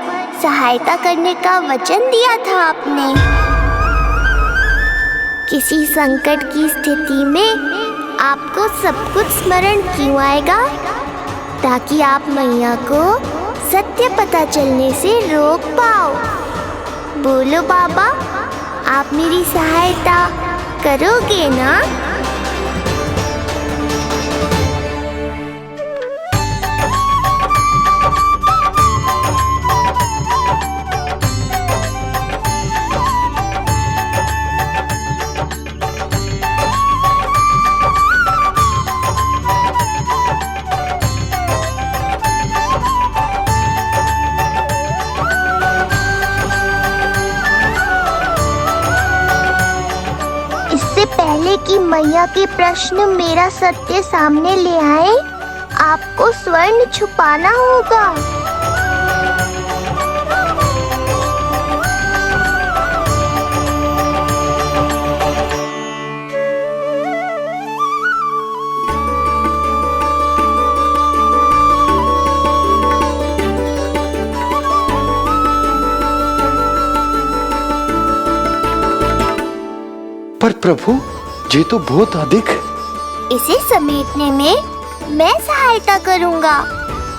सहायता करने का वचन दिया था आपने। किसी संकट की स्थिति में आपको सब कुछ स्मरण क्यों आएगा? ताकि आप मैया को सत्य पता चलने से रोक पाओ। बोलो बाबा, आप मेरी सहायता करोगे ना? पहले कि मैया के प्रश्न मेरा सत्य सामने ले आए, आपको स्वर्ण छुपाना होगा। पर प्रभु, ये तो बहुत अधिक। इसे समेटने में मैं सहायता करूंगा,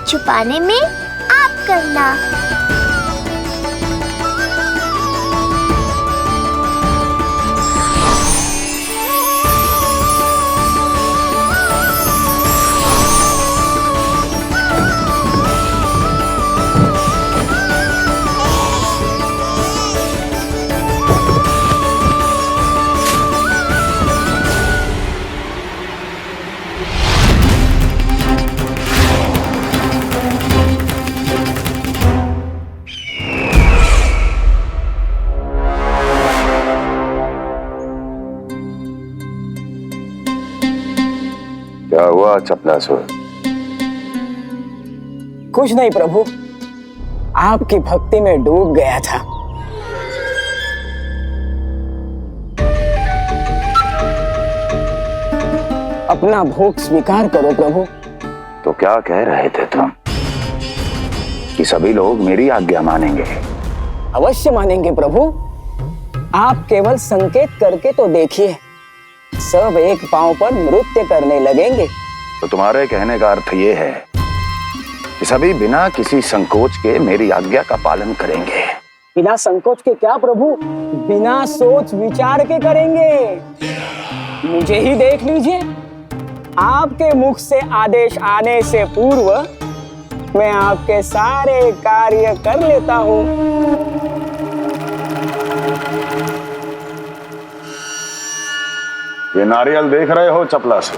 छुपाने में आप करना। क्या हुआ चपलासुर? कुछ नहीं प्रभु, आपकी भक्ति में डूब गया था। अपना भोग स्वीकार करो प्रभु। तो क्या कह रहे थे तुम कि सभी लोग मेरी आज्ञा मानेंगे? अवश्य मानेंगे प्रभु, आप केवल संकेत करके तो देखिए, सब एक पांव पर नृत्य करने लगेंगे। तो तुम्हारे कहने का अर्थ ये है कि सभी बिना किसी संकोच के मेरी आज्ञा का पालन करेंगे? बिना संकोच के क्या प्रभु, बिना सोच विचार के करेंगे। मुझे ही देख लीजिए, आपके मुख से आदेश आने से पूर्व मैं आपके सारे कार्य कर लेता हूँ। ये नारियल देख रहे हो चपलासुर?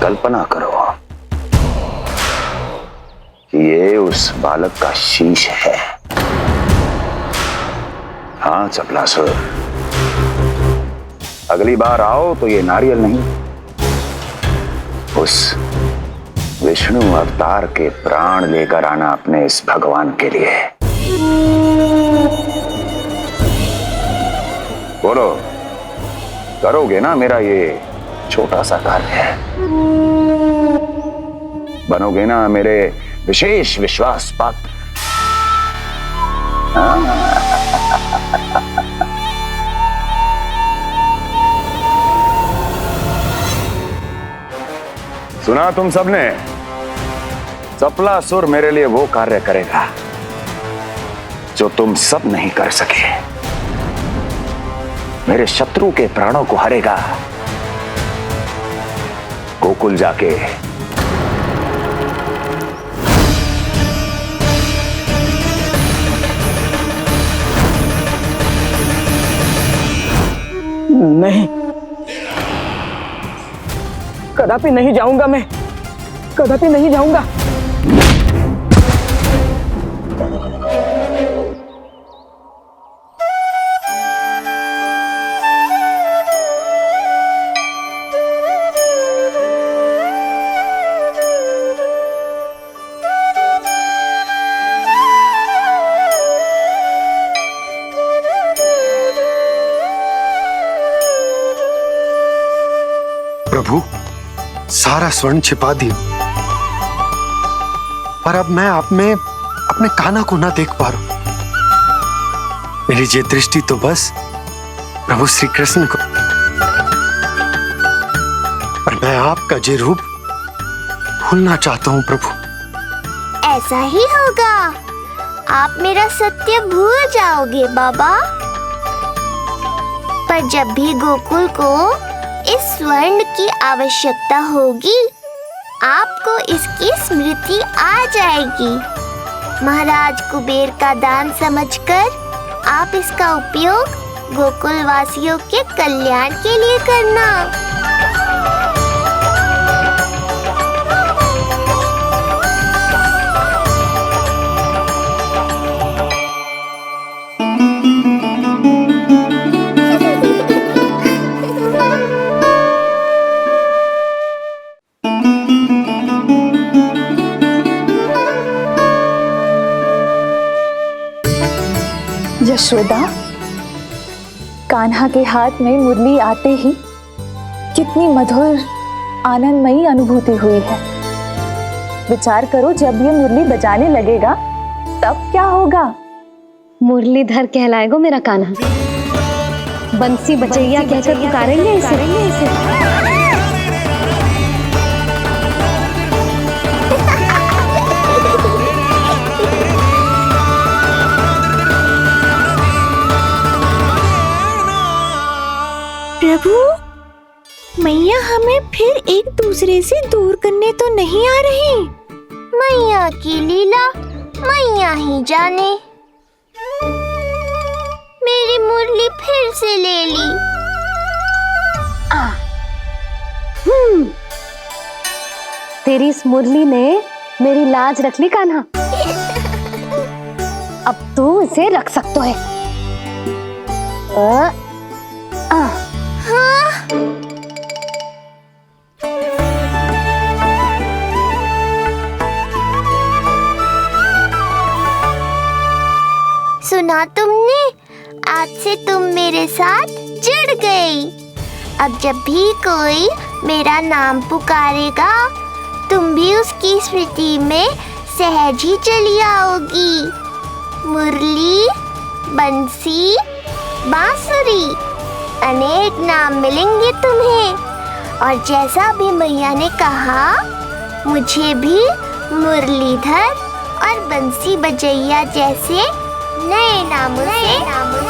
कल्पना करो कि ये उस बालक का शीश है। हाँ चपलासुर, अगली बार आओ तो ये नारियल नहीं, उस विष्णु अवतार के प्राण लेकर आना अपने इस भगवान के लिए। बोलो, करोगे ना मेरा ये छोटा सा कार्य? बनोगे ना मेरे विशेष विश्वास पात्र? सुना तुम सबने? सपलासुर मेरे लिए वो कार्य करेगा जो तुम सब नहीं कर सके। मेरे शत्रु के प्राणों को हरेगा। गोकुल जाके नहीं, कदापि नहीं जाऊंगा। मैं कदापि नहीं जाऊंगा। प्रभु, सारा स्वर्ण छिपा दिया, पर अब मैं आप में अपने कान्हा को ना देख पा रहा हूं। मेरी ये दृष्टि तो बस प्रभु श्री कृष्ण को, पर मैं आपका ये रूप भूलना चाहता हूं प्रभु। ऐसा ही होगा, आप मेरा सत्य भूल जाओगे बाबा। पर जब भी गोकुल को इस स्वर्ण की आवश्यकता होगी, आपको इसकी स्मृति आ जाएगी। महाराज कुबेर का दान समझकर आप इसका उपयोग गोकुल वासियों के कल्याण के लिए करना। यशोदा, कान्हा के हाथ में मुरली आते ही कितनी मधुर आनंदमयी अनुभूति हुई है। विचार करो, जब ये मुरली बजाने लगेगा तब क्या होगा? मुरलीधर कहलाएगा मेरा कान्हा। बंसी बजैया कहकर पुकारेंगे इसे। प्रभु, मैया हमें फिर एक दूसरे से दूर करने तो नहीं आ रही। मैया की लीला मैया ही जाने। मेरी मुरली फिर से ले ली। तेरी इस मुरली ने मेरी लाज रख ली कान्हा। अब तू इसे रख सकता है। सुना तुमने? आज से तुम मेरे साथ जुड़ गई। अब जब भी कोई मेरा नाम पुकारेगा, तुम भी उसकी स्मृति में सहज ही चली आओगी। मुरली, बंसी, बांसुरी, अनेक नाम मिलेंगे तुम्हें। और जैसा भी मैया ने कहा, मुझे भी मुरलीधर और बंसी बजैया जैसे नए नामों से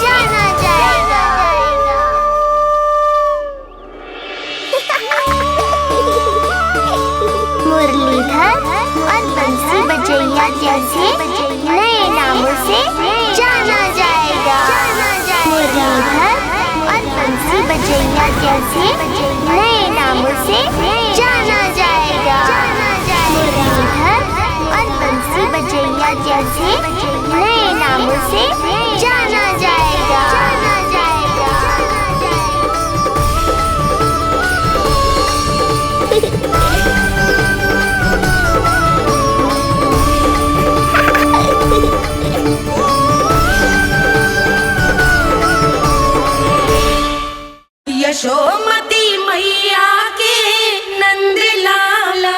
जाना जाएगा। मुरलीधर और बंसी बजैया जैसे नए नामों से जाना जाएगा। मुरलीधर और बंसी बजैया जैसे नए नामों से जाना जाएगा। मुरलीधर और बंसी बजैया जैसे नए नामों से जाना जाएगा। यशोमती मैया के नंद लाला।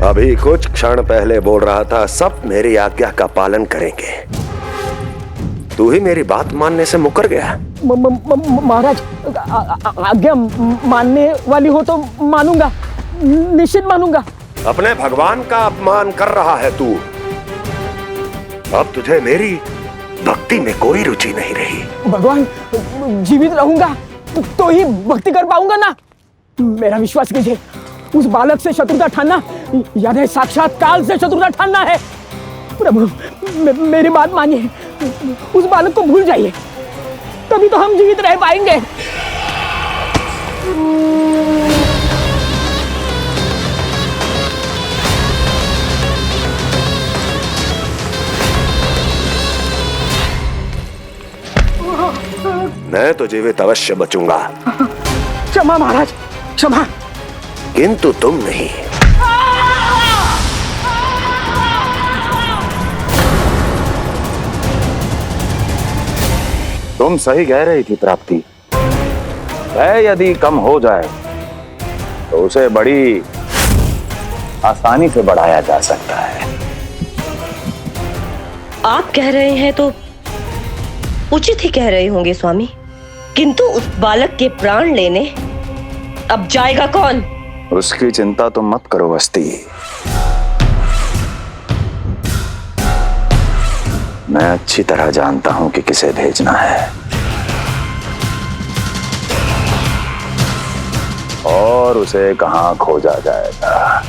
अभी कुछ क्षण पहले बोल रहा था, सब मेरी आज्ञा का पालन करेंगे। तू ही मेरी बात मानने से मुकर गया। महाराज, आज्ञा मानने वाली हो तो मानूंगा, निश्चित मानूंगा। अपने भगवान का अपमान कर रहा है तू। अब तुझे मेरी भक्ति में कोई रुचि नहीं रही। भगवान, जीवित रहूंगा तो ही भक्ति कर पाऊंगा ना। मेरा विश्वास कीजिए, उस बालक से शत्रुता ठानना यानी साक्षात काल से शत्रुता ठानना है। प्रभु, मेरी बात मानिए, उस बालक को भूल जाइए, तभी तो हम जीवित रह पाएंगे। मैं तो जीवित अवश्य बचूंगा। क्षमा महाराज, क्षमा। किंतु तुम नहीं। तुम सही कह रही थी प्राप्ति। भय यदि कम हो जाए तो उसे बड़ी आसानी से बढ़ाया जा सकता है। आप कह रहे हैं तो उचित ही कह रहे होंगे स्वामी, किंतु उस बालक के प्राण लेने अब जाएगा कौन? उसकी चिंता तुम मत करो वस्ती। मैं अच्छी तरह जानता हूं कि किसे भेजना है और उसे कहां खोजा जाएगा।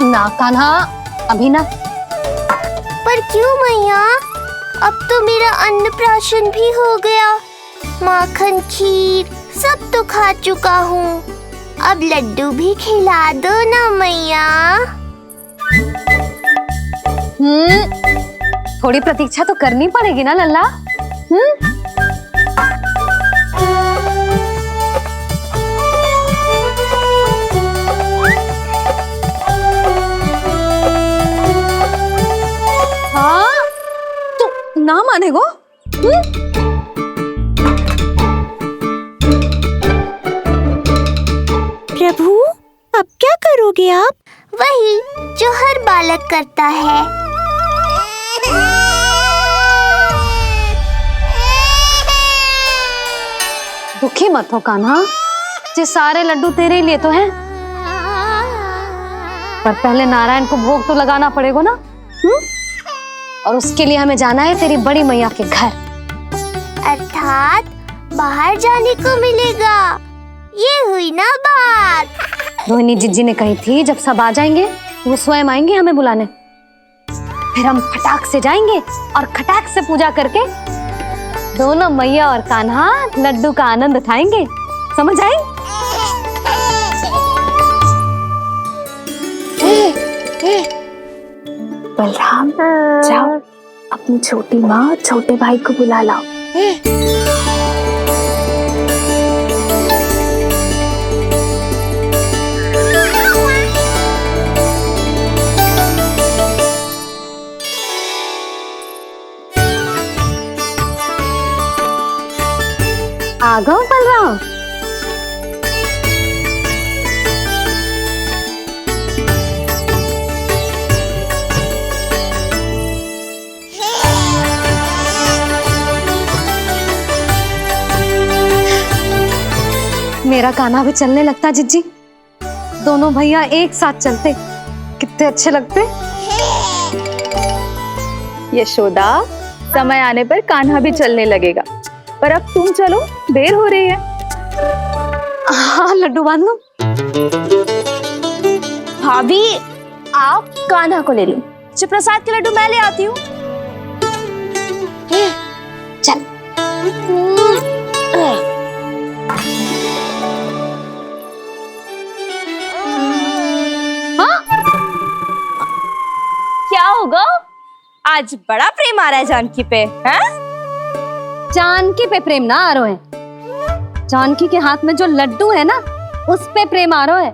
ना कान्हा, अभी ना। पर क्यों मैया? अब तो मेरा अन्नप्राशन भी हो गया। माखन, खीर सब तो खा चुका हूँ। अब लड्डू भी खिला दो ना मैया। थोड़ी प्रतीक्षा तो करनी पड़ेगी ना लल्ला। ना मानेगो? प्रभु, अब क्या करोगे आप? वही जो हर बालक करता है। दुखी मत हो कान्हा, ये सारे लड्डू तेरे लिए तो हैं। पर पहले नारायण को भोग तो लगाना पड़ेगा ना। और उसके लिए हमें जाना है तेरी बड़ी मैया के घर। अर्थात बाहर जाने को मिलेगा। ये हुई ना बात। रोहिणी जिज्जी ने कही थी जब सब आ जाएंगे वो स्वयं आएंगे हमें बुलाने। फिर हम फटाक से जाएंगे और खटाक से पूजा करके दोनों मैया और कान्हा लड्डू का आनंद उठाएंगे। समझ आई? बलराम, जाओ अपनी छोटी माँ और छोटे भाई को बुला लाओ। आ गओ बलराम। मेरा कान्हा भी चलने लगता जिज्जी। दोनों भैया एक साथ चलते कितने अच्छे लगते। यशोदा, समय आने पर कान्हा भी चलने लगेगा, पर अब तुम चलो, देर हो रही है। हाँ, लड्डू बांध लो। भाभी, आप कान्हा को ले लो, प्रसाद के लड्डू मैं ले आती हूँ। चल। क्या होगा? आज बड़ा प्रेम आ रहा है जानकी पे, हैं? जानकी पे प्रेम ना आ रहा है, जानकी के हाथ में जो लड्डू है ना, उस पे प्रेम आ रहा है।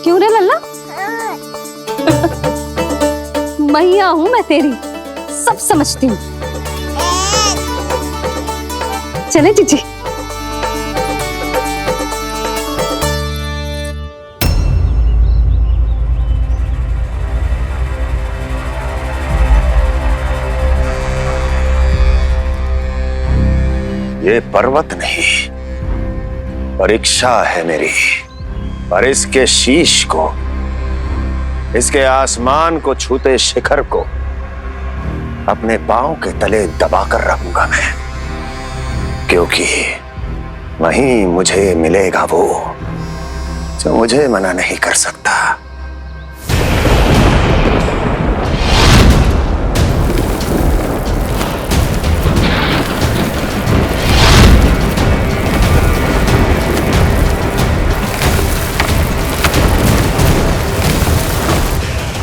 क्यों रे लल्ला? मैया हूं मैं तेरी, सब समझती हूँ। चले जीजी। ये पर्वत नहीं, परीक्षा है मेरी। पर इसके शीश को, इसके आसमान को छूते शिखर को अपने पांव के तले दबाकर रखूंगा मैं, क्योंकि वहीं मुझे मिलेगा वो जो मुझे मना नहीं कर सकता।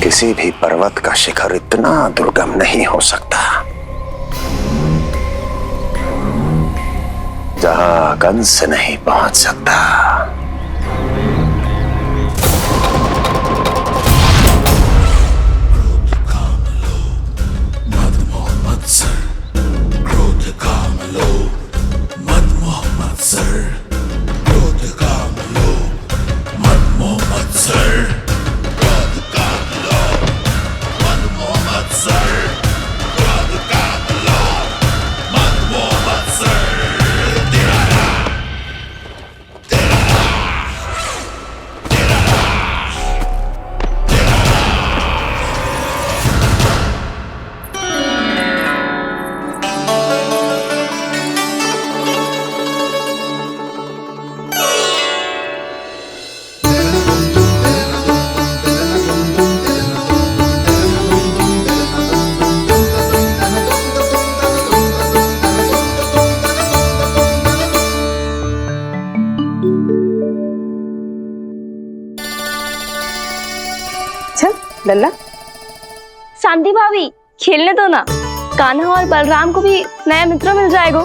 किसी भी पर्वत का शिखर इतना दुर्गम नहीं हो सकता जहां कंस नहीं पहुंच सकता। लल्ला, शांति भाभी खेलने दो ना, कान्हा और बलराम को भी नया मित्र मिल जाएगा।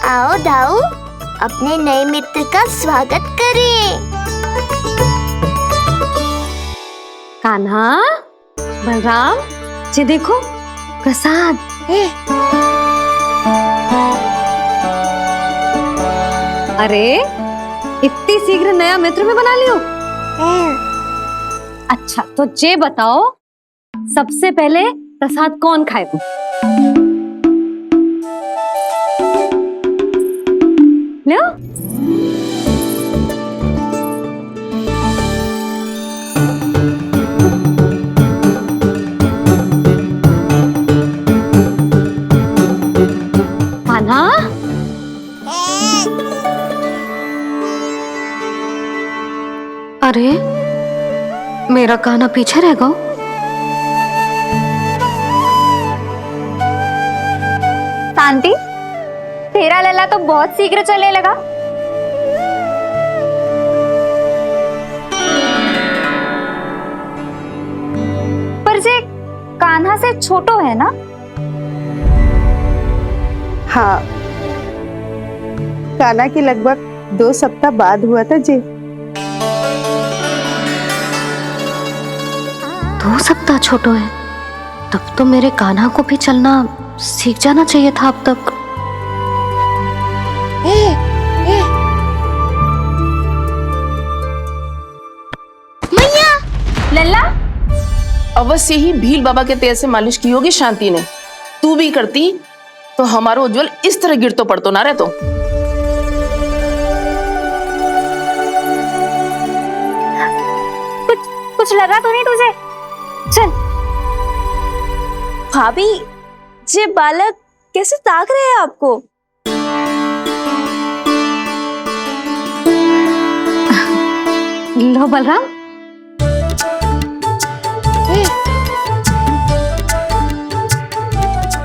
आओ दाऊ, अपने नए मित्र का स्वागत करें। कान्हा, बलराम, ये देखो प्रसाद। अरे इतनी शीघ्र नया मित्र भी बना लियो? अच्छा तो ये बताओ, सबसे पहले प्रसाद कौन खाएगा? लो। कान्हा, अरे मेरा कान्हा पीछे रह गया। शांति, तेरा लल्ला तो बहुत शीघ्र चलने लगा। पर जे कान्हा से छोटो है ना? हाँ, कान्हा की लगभग 2 सप्ताह बाद हुआ था जी। 2 सप्ताह छोटो है, तब तो मेरे कान्हा को भी चलना सीख जाना चाहिए था अब तक। मैया, लल्ला, अवश्य ही भील बाबा के तेल से मालिश की होगी शांति ने। तू भी करती तो हमारा उज्जवल इस तरह गिर तो पड़तो ना रहे तो। कुछ लगा तो नहीं तुझे? चल। भाभी, ये बालक कैसे ताक रहे हैं आपको? लो बलराम।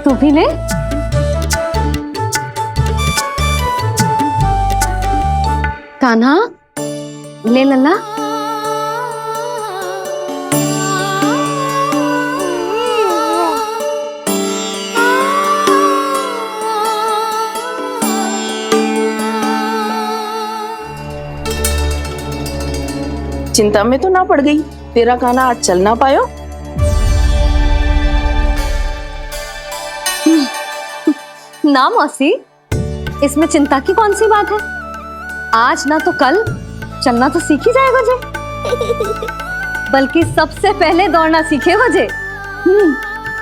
तू भी ले। कान्हा, ले लल्ला। चिंता में तो ना पड़ गई? तेरा कान्हा आज चल ना पायो? ना मौसी, इसमें चिंता की कौन सी बात है? आज ना तो कल चलना तो सीख ही जाएगा जे। बल्कि सबसे पहले दौड़ना सीखेगा जे।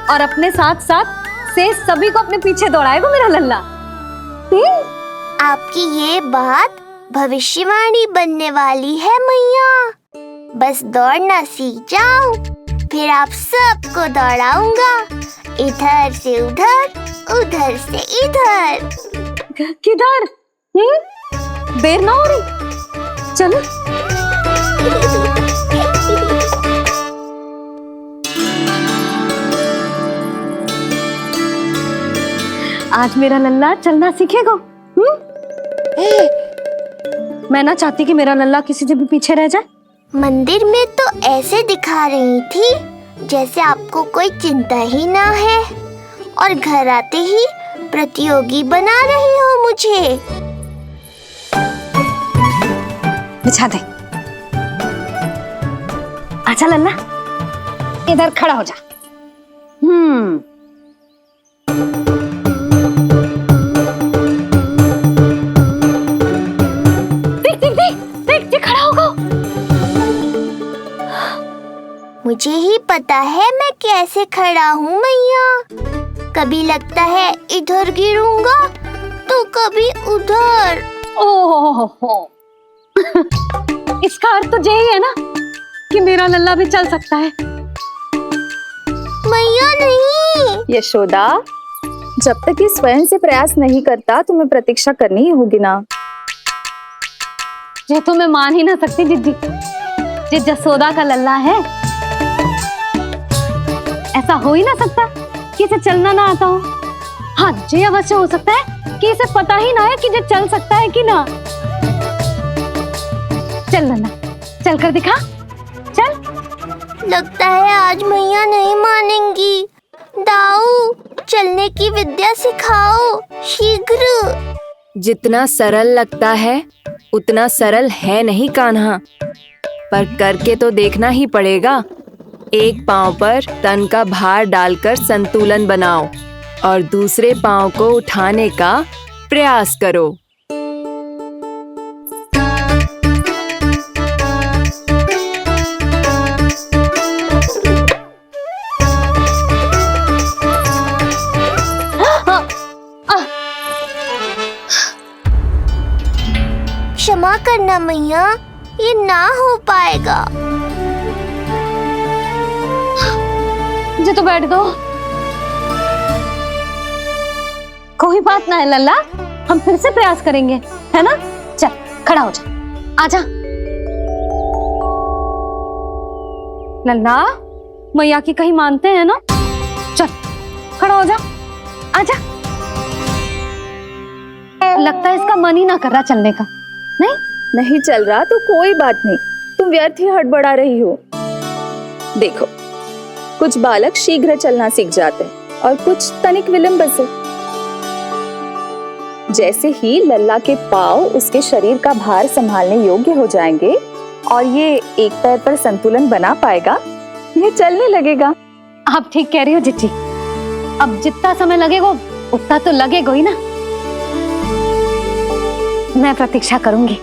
और अपने साथ साथ से सभी को अपने पीछे दौड़ाएगा मेरा लल्ला। आपकी ये बात भविष्यवाणी बनने वाली है मैया। बस दौड़ना सीख जाऊं, फिर आप सबको दौड़ाऊंगा, इधर से उधर, उधर से इधर। किधर? देर ना हो रही, चलो। आज मेरा लल्ला चलना सीखेगा। मैं ना चाहती कि मेरा लल्ला किसी से भी पीछे रह जाए। मंदिर में तो ऐसे दिखा रही थी जैसे आपको कोई चिंता ही ना है, और घर आते ही प्रतियोगी बना रही हो मुझे। बिछा दे। आजा लल्ला, इधर खड़ा हो जा। देख खड़ा होगा। मुझे ही पता है मैं कैसे खड़ा हूँ मैया। कभी लगता है इधर गिरूंगा तो कभी उधर। ओह, इसका अर्थ तो यही है ना कि मेरा लल्ला भी चल सकता है। मैया नहीं। यशोदा, जब तक ये स्वयं से प्रयास नहीं करता तुम्हें प्रतीक्षा करनी ही होगी ना। ये तो मैं मान ही ना सकती जिद्दी, ये जसोदा का लल्ला है। ऐसा हो ही ना सकता कि इसे चलना ना आता हो। हाँ, ये अवश्य हो सकता है कि इसे पता ही ना है कि ये चल सकता है कि ना। चल लल्ला, चल कर दिखा, चल। लगता है आज मैया नहीं मानेंगी। दाऊ, चलने की विद्या सिखाओ शीघ्र। जितना सरल लगता है उतना सरल है नहीं कान्हा, पर करके तो देखना ही पड़ेगा। एक पांव पर तन का भार डालकर संतुलन बनाओ और दूसरे पांव को उठाने का प्रयास करो। क्षमा करना मैया, ये ना हो पाएगा। मुझे तो बैठ दो। कोई बात ना है लल्ला, हम फिर से प्रयास करेंगे, है ना? चल खड़ा हो जा, आजा। लल्ला, मैया की कहीं मानते हैं ना? चल खड़ा हो जा, आजा। लगता है इसका मन ही ना कर रहा चलने का। नहीं चल रहा तो कोई बात नहीं, तुम व्यर्थ ही हड़बड़ा रही हो। देखो, कुछ बालक शीघ्र चलना सीख जाते हैं और कुछ तनिक विलंब से। जैसे ही लल्ला के पांव उसके शरीर का भार संभालने योग्य हो जाएंगे और ये एक पैर पर संतुलन बना पाएगा, ये चलने लगेगा। आप ठीक कह रही हो जिज्जी। अब जितना समय लगेगा उतना तो लगेगा ही ना। मैं प्रतीक्षा करूंगी।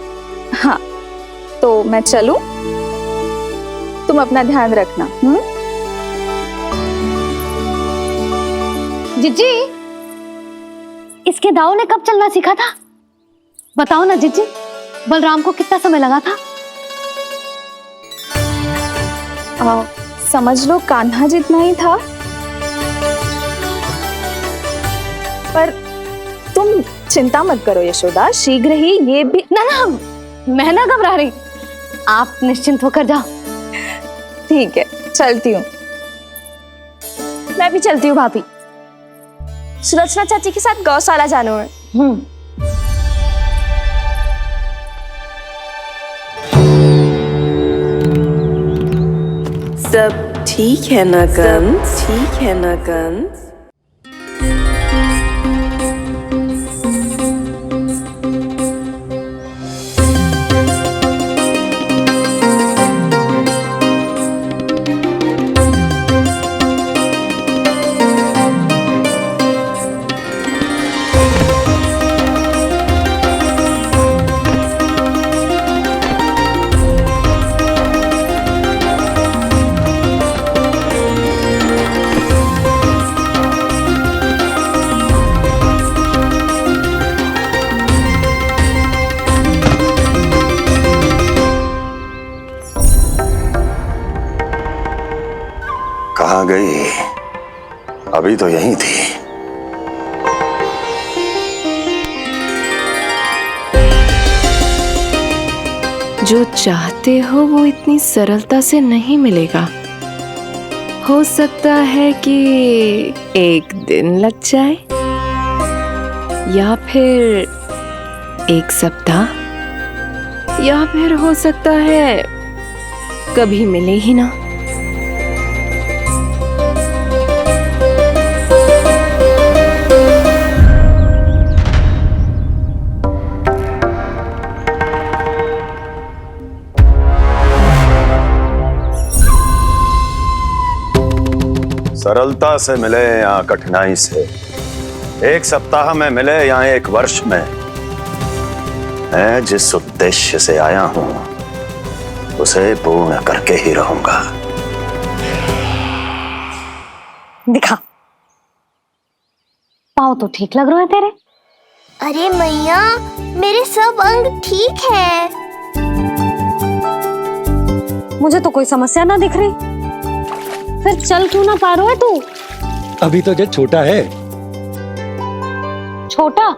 हाँ, तो मैं चलूं? तुम अपना ध्यान रखना। जिज्जी, इसके दाऊ ने कब चलना सीखा था? बताओ ना जिज्जी। बलराम को कितना समय लगा था? समझ लो कान्हा जितना ही था। पर तुम चिंता मत करो यशोदा, शीघ्र ही ये भी। ना, मैं ना घबरा रही, आप निश्चिंत होकर जाओ। ठीक है, चलती हूँ। मैं भी चलती हूँ भाभी। सुरचना चाची के साथ गौशाला जाना है। सब ठीक है ना कंस? ठीक है ना कंस? कहाँ गई? अभी तो यहीं थी। जो चाहते हो वो इतनी सरलता से नहीं मिलेगा। हो सकता है कि एक दिन लग जाए या फिर एक सप्ताह, या फिर हो सकता है कभी मिले ही ना। सरलता से मिले या कठिनाई से, एक सप्ताह में मिले या एक वर्ष में, मैं जिस उद्देश्य से आया हूं उसे पूर्ण करके ही रहूंगा। दिखा, पाँव तो ठीक लग रहे हैं तेरे। अरे मैया, मेरे सब अंग ठीक है। मुझे तो कोई समस्या ना दिख रही। फिर चल क्यों ना पा रहा है तू? अभी तो जो छोटा है। छोटा?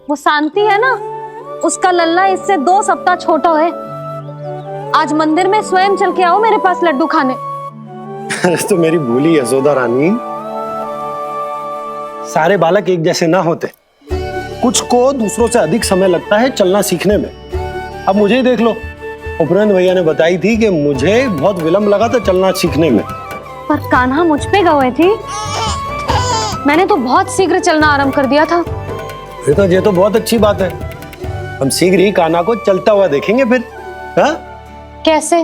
वो शांति है ना, उसका लल्ला इससे 2 सप्ताह छोटा है। आज मंदिर में स्वयं चल के आओ मेरे पास लड्डू खाने। तो मेरी भूली यशोदा रानी, सारे बालक एक जैसे ना होते। कुछ को दूसरों से अधिक समय लगता है चलना सीखने में। अब मुझे ही देख लो, उपरांत भैया ने बताई थी कि मुझे बहुत विलंब लगा था चलना सीखने में। पर कान्हा मुझ पे गए थी, मैंने तो बहुत शीघ्र चलना आरंभ कर दिया था। ये तो बहुत अच्छी बात है। हम शीघ्र ही कान्हा को चलता हुआ देखेंगे फिर। हाँ? कैसे?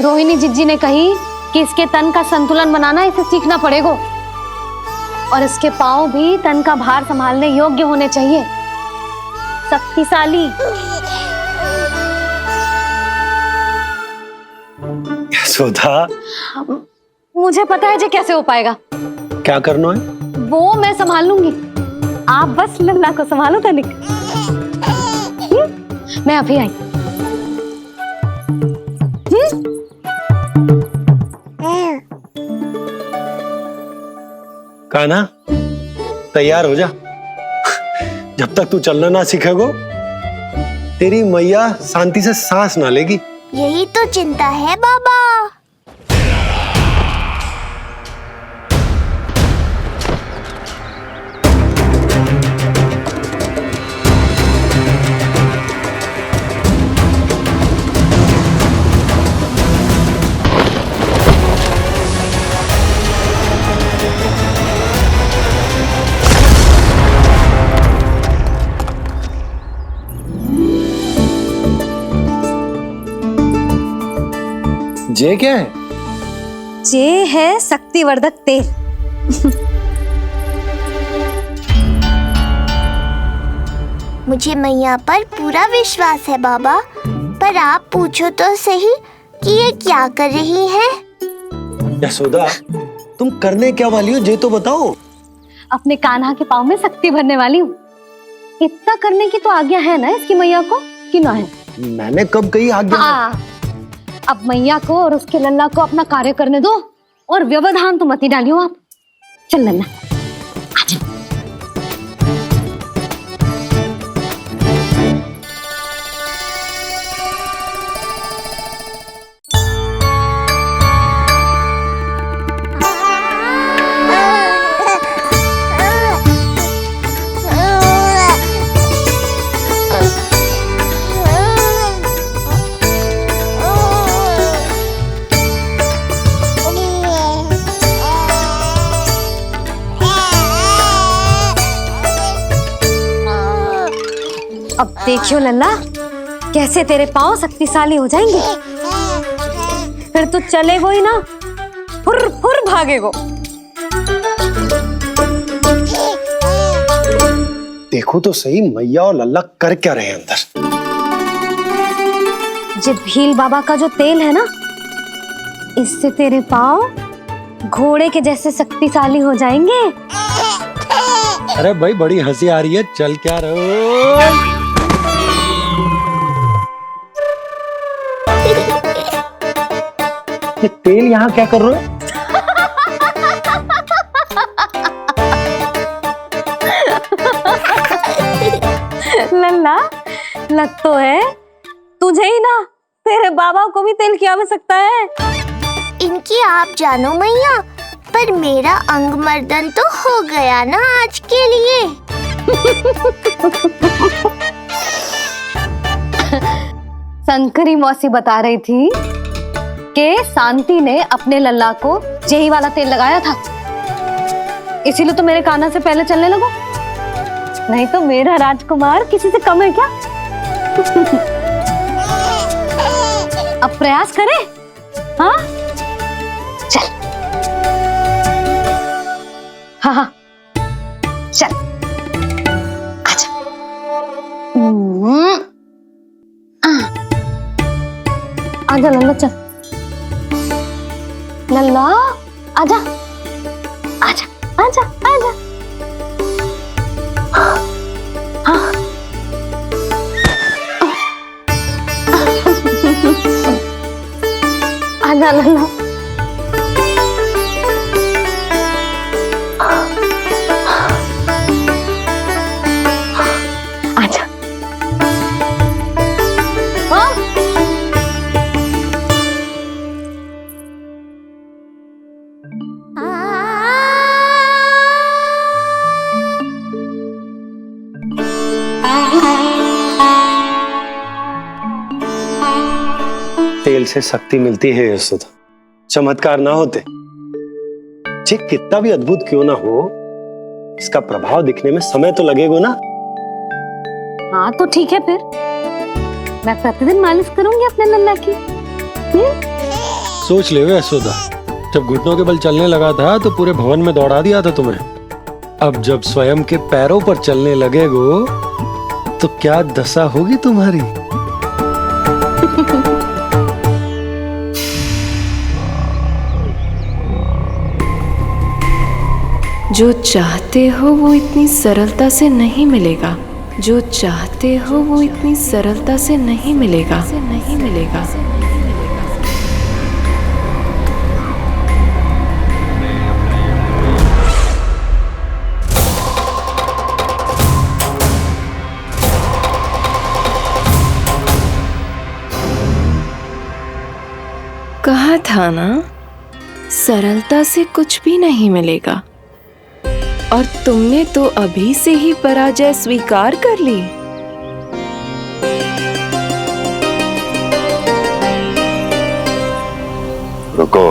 रोहिणी जिज्जी ने कही कि इसके तन का संतुलन बनाना इसे सीखना पड़ेगा, और इसके पांव भी तन का भार संभालने योग्य होने चाहिए, शक्तिशाली। यशोदा, मुझे पता है जी कैसे हो पाएगा। क्या करना है? वो मैं संभाल लूंगी, आप बस लल्ला को संभालो तनिक। मैं अभी आई। कान्हा, तैयार हो जा। जब तक तू चलना ना सीखेगो, तेरी मैया शांति से सांस ना लेगी। यही तो चिंता है बाबा। जे क्या है? जे है शक्तिवर्धक तेल। मुझे मैया पर पूरा विश्वास है बाबा, पर आप पूछो तो सही कि ये क्या कर रही है। यशोदा, तुम करने क्या वाली हो, जे तो बताओ। अपने कान्हा के पाँव में शक्ति भरने वाली हूँ। इतना करने की तो आज्ञा है ना इसकी मैया को, कि ना है? मैंने कब कही आज्ञा? अब मैया को और उसके लल्ला को अपना कार्य करने दो, और व्यवधान तो मत ही डालियो आप। चल लल्ला, आजा। अब देखियो लल्ला, कैसे तेरे पांव शक्तिशाली हो जाएंगे। फिर तू चलेगो ही ना, फुर फुर भागेगो। देखो तो सही, मैया और लल्ला कर क्या रहे हैं अंदर। जो भील बाबा का जो तेल है ना, इससे तेरे पांव घोड़े के जैसे शक्तिशाली हो जाएंगे। अरे भाई, बड़ी हंसी आ रही है, चल क्या रहो। ये तेल यहाँ क्या कर रहे हो? लग तो है तुझे ही ना, तेरे बाबा को भी तेल की आवश्यकता है। इनकी आप जानो मैया, पर मेरा अंग मर्दन तो हो गया ना आज के लिए। शंकरी मौसी बता रही थी कि शांति ने अपने लल्ला को यही वाला तेल लगाया था, इसीलिए तो मेरे कान्हा से पहले चलने लगो, नहीं तो मेरा राजकुमार किसी से कम है क्या? अब प्रयास करें, हाँ चल, हाँ चल आजा। आजा लल्ला, चल लल्ला, आजा आजा आजा आजा। हाँ आजा लल्ला। आजा। हाँ तेल से शक्ति मिलती है यशोदा, चमत्कार ना होते, जे कितना भी अद्भुत क्यों ना हो, इसका प्रभाव दिखने में समय तो लगेगा ना। हाँ तो ठीक है, फिर मैं प्रतिदिन मालिश करूंगी अपने लल्ला की। सोच ले यशोदा, जब घुटनों के बल चलने लगा था तो पूरे भवन में दौड़ा दिया था तुम्हें, अब जब स्वयं के पैरों पर चलने लगेगो तो क्या दशा होगी तुम्हारी। जो चाहते हो वो इतनी सरलता से नहीं मिलेगा, जो चाहते हो वो इतनी सरलता से नहीं मिलेगा, नहीं मिलेगा। कहा था ना, सरलता से कुछ भी नहीं मिलेगा, और तुमने तो अभी से ही पराजय स्वीकार कर ली। रुको,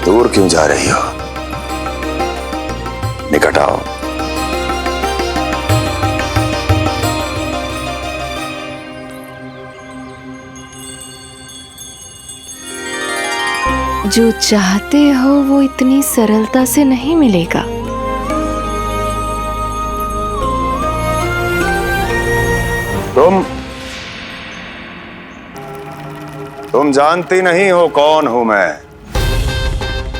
दूर क्यों जा रही हो? निकट आओ। जो चाहते हो वो इतनी सरलता से नहीं मिलेगा। तुम जानती नहीं हो कौन हूं मैं।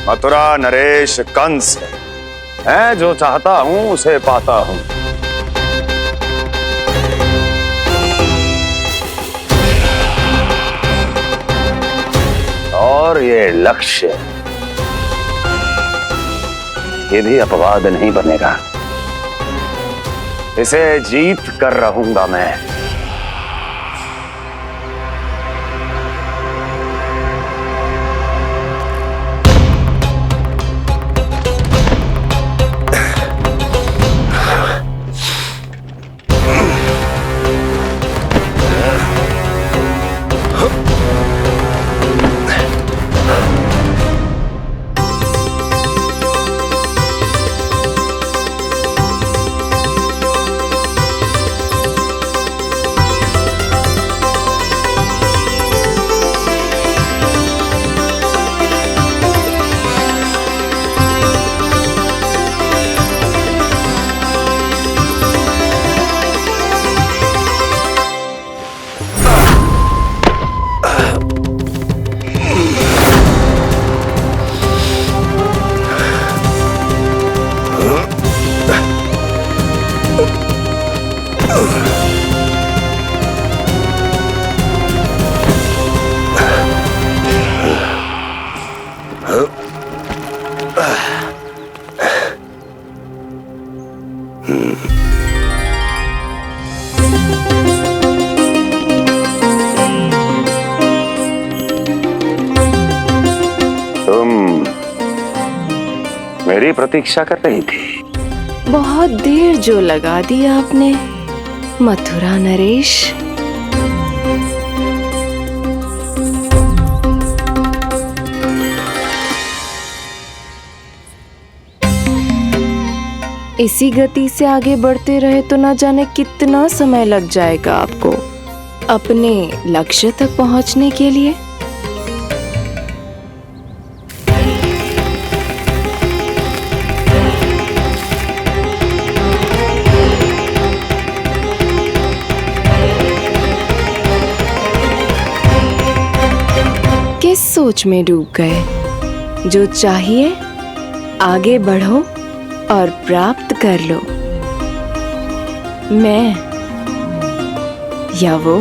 मथुरा नरेश कंस है, जो चाहता हूं उसे पाता हूं। और ये लक्ष्य, ये भी अपवाद नहीं बनेगा। इसे जीत कर रहूंगा मैं। मेरी प्रतीक्षा कर रही थी। बहुत देर जो लगा दी आपने मथुरा नरेश। इसी गति से आगे बढ़ते रहे तो ना जाने कितना समय लग जाएगा आपको अपने लक्ष्य तक पहुंचने के लिए। किस सोच में डूब गए? जो चाहिए आगे बढ़ो और प्राप्त कर लो। मैं या वो?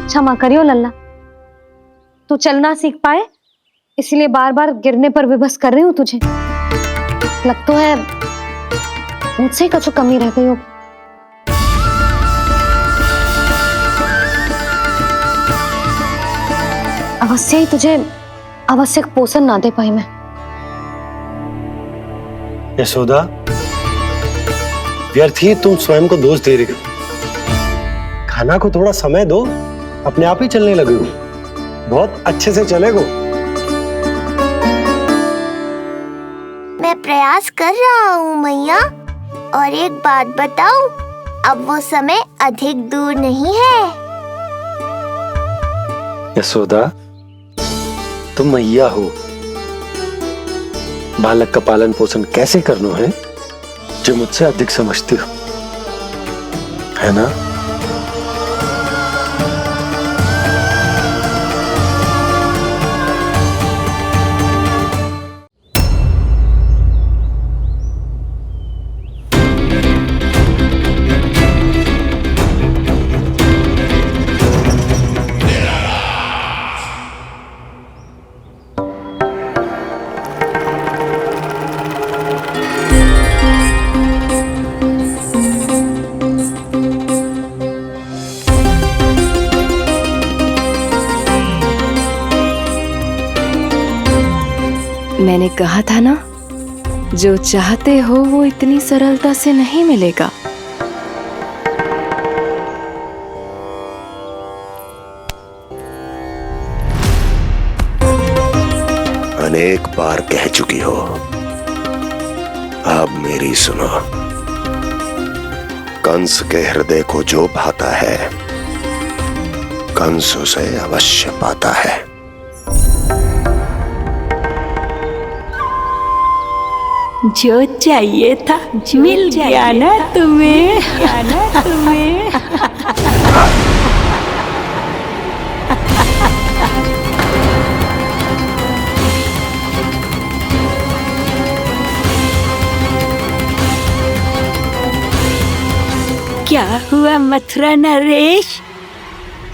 क्षमा करियो लल्ला, तू चलना सीख पाए इसलिए बार बार गिरने पर विवश कर रही हूँ तुझे। लग तो है मुझसे ही कुछ कमी रह गई हो। अवश्य ही तुझे आवश्यक पोषण ना दे पाई मैं। यशोदा, व्यर्थ ही तुम स्वयं को दोष दे रही हो। खाना को थोड़ा समय दो, अपने आप ही चलने लगेगो, बहुत अच्छे से चलेगो। मैं प्रयास कर रहा हूँ मैया, और एक बात बताऊं, अब वो समय अधिक दूर नहीं है। यशोदा, तुम मैया हो, बालक का पालन पोषण कैसे करना है जो मुझसे अधिक समझती हो, है ना? मैंने कहा था ना, जो चाहते हो वो इतनी सरलता से नहीं मिलेगा। अनेक बार कह चुकी हो, अब मेरी सुनो। कंस के हृदय को जो भाता है, कंस उसे अवश्य पाता है। जो चाहिए था मिल गया ना तुम्हें। क्या हुआ मथुरा नरेश,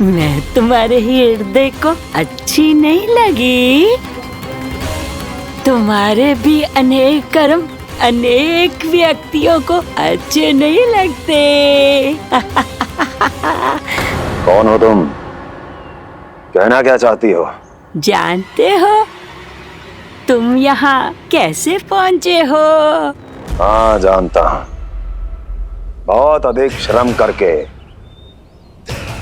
मैं तुम्हारे हृदय को अच्छी नहीं लगी? तुम्हारे भी अनेक कर्म अनेक व्यक्तियों को अच्छे नहीं लगते। कौन हो तुम? कहना क्या चाहती हो? जानते हो तुम यहाँ कैसे पहुँचे हो? हाँ जानता हूँ, बहुत अधिक श्रम करके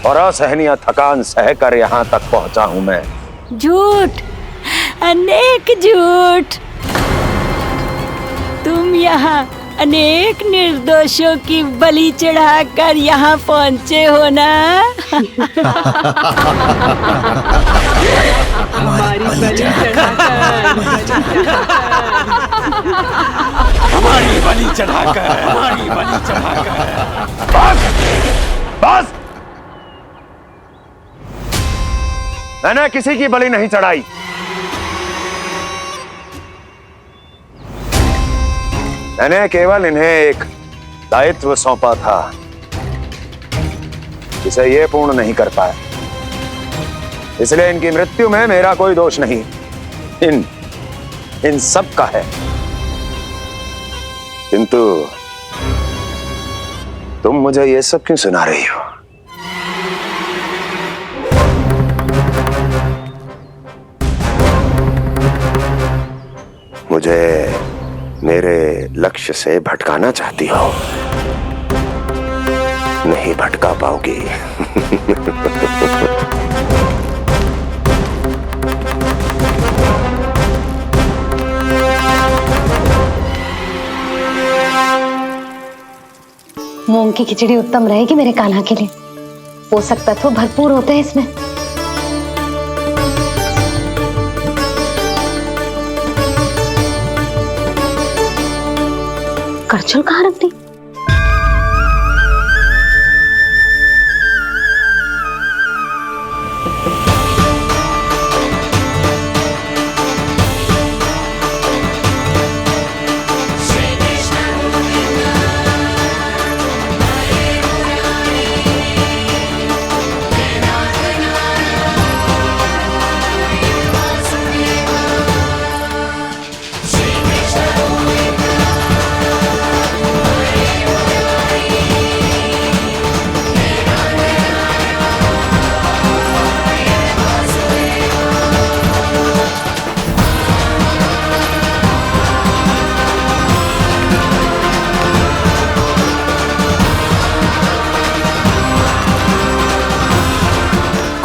और असहनीय थकान सहकर यहाँ तक पहुँचा हूँ मैं। झूठ, अनेक झूठ। तुम यहाँ अनेक निर्दोषों की बलि चढ़ाकर यहाँ पहुँचे हो ना? हमारी बलि चढ़ाकर, हमारी बलि चढ़ाकर। बस, बस। मैंने किसी की बलि नहीं चढ़ाई। मैंने केवल इन्हें एक दायित्व सौंपा था जिसे ये पूर्ण नहीं कर पाए, इसलिए इनकी मृत्यु में मेरा कोई दोष नहीं, इन सब का है। किंतु तुम मुझे ये सब क्यों सुना रही हो? मुझे मेरे लक्ष्य से भटकाना चाहती हो? नहीं भटका पाओगी। मूंग की खिचड़ी उत्तम रहेगी मेरे कान्हा के लिए। पोषक तत्व भरपूर होते हैं इसमें। करछुल कहाँ रख दी?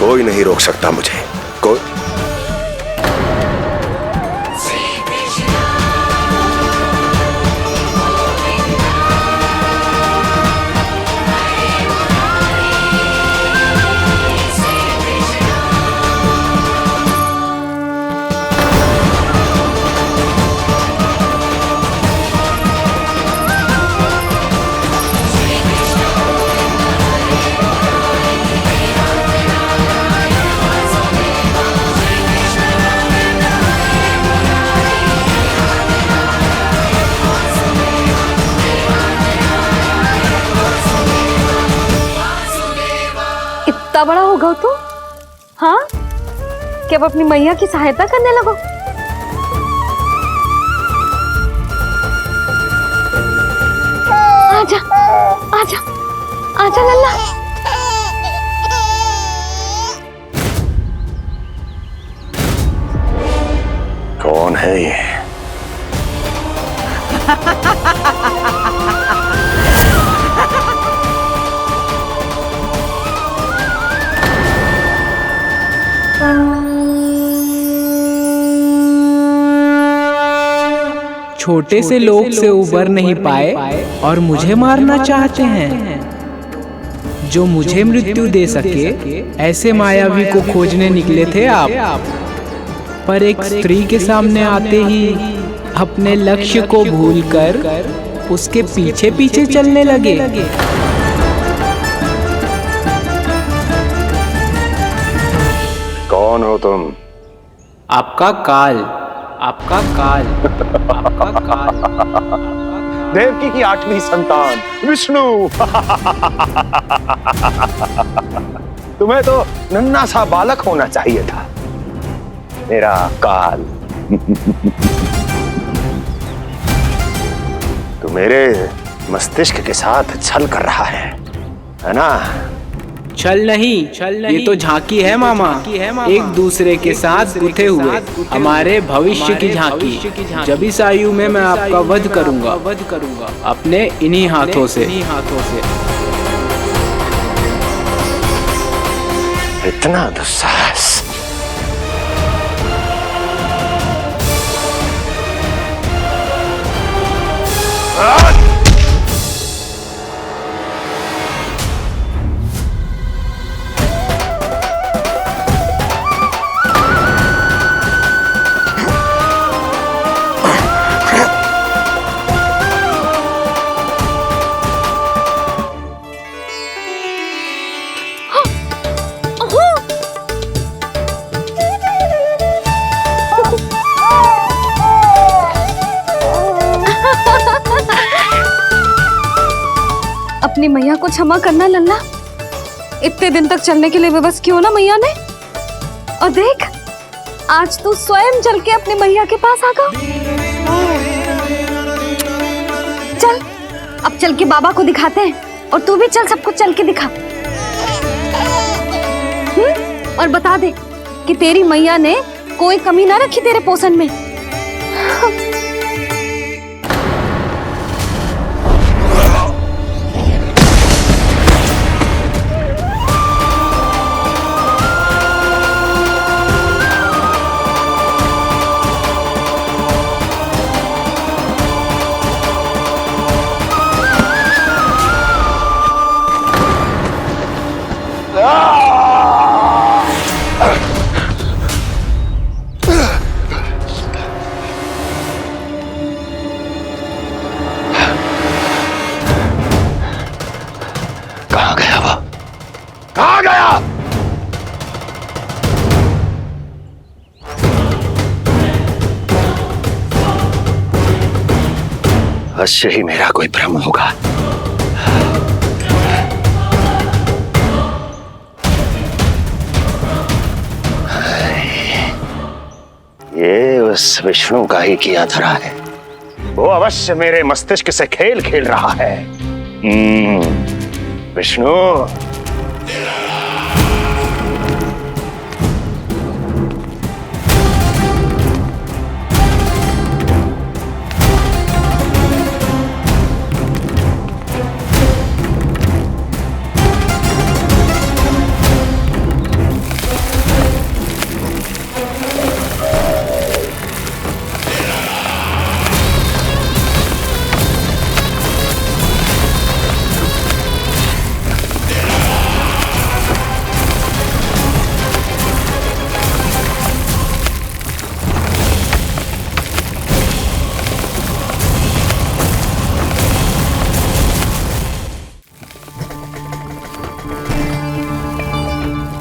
कोई नहीं रोक सकता मुझे, कोई। इतना बड़ा हो गया तो? हाँ, कि अब अपनी मैया की सहायता करने लगो। आजा, आजा, आजा लल्ला। कौन है ये? छोटे से लोग से उबर नहीं पाए और मुझे मारना चाहते हैं। जो मुझे मृत्यु दे सके ऐसे मायावी को खोजने निकले थे आप, पर एक स्त्री के सामने आते ही अपने लक्ष्य को भूलकर उसके पीछे पीछे चलने लगे। कौन हो तुम? आपका काल, आपका काल, आपका काल। देवकी की 8वीं संतान विष्णु। तुम्हें तो नन्हा सा बालक होना चाहिए था, मेरा काल। तू मेरे मस्तिष्क के साथ छल कर रहा है ना? छल नहीं, ये तो झांकी है मामा। एक दूसरे के साथ गुथे हुए हमारे भविष्य की झांकी। जब इस आयु में मैं आपका वध करूंगा अपने इन्हीं हाथों से। इतना दुस्साहस! अपनी मैया को क्षमा करना लल्ला। इतने दिन तक चलने के लिए विवश क्यों ना मैया ने। और देख, आज तू स्वयं चल के अपनी मैया के पास आ गया। चल, अब चल के बाबा को दिखाते हैं। और तू भी चल, सबको चल के दिखा। और बता दे कि तेरी मैया ने कोई कमी ना रखी तेरे पोषण में। अवश्य ही मेरा कोई भ्रम होगा। ये उस विष्णु का ही किया धरा है। वो अवश्य मेरे मस्तिष्क से खेल खेल रहा है। विष्णु,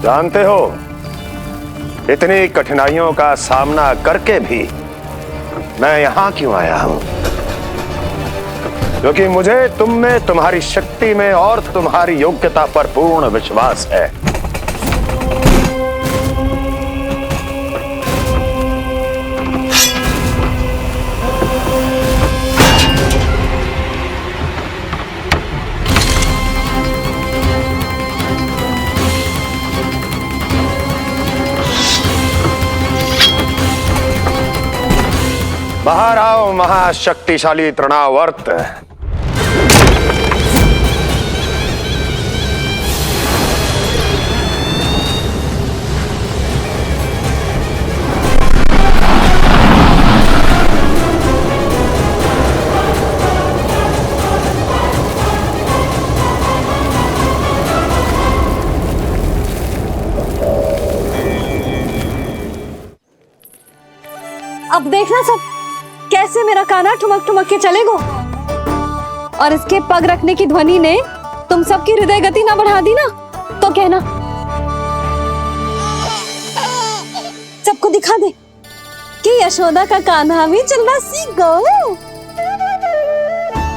जानते हो, इतनी कठिनाइयों का सामना करके भी मैं यहां क्यों आया हूं? क्योंकि मुझे तुम में, तुम्हारी शक्ति में और तुम्हारी योग्यता पर पूर्ण विश्वास है। बाहर आओ महाशक्तिशाली तृणावर्त। अब देखना सब कैसे मेरा कान्हा ठुमक ठुमक के चलेगा। और इसके पग रखने की ध्वनि ने तुम सबकी हृदय गति ना बढ़ा दी ना, तो कहना। सबको दिखा दे कि यशोदा का कान्हा भी चलना सीख गो।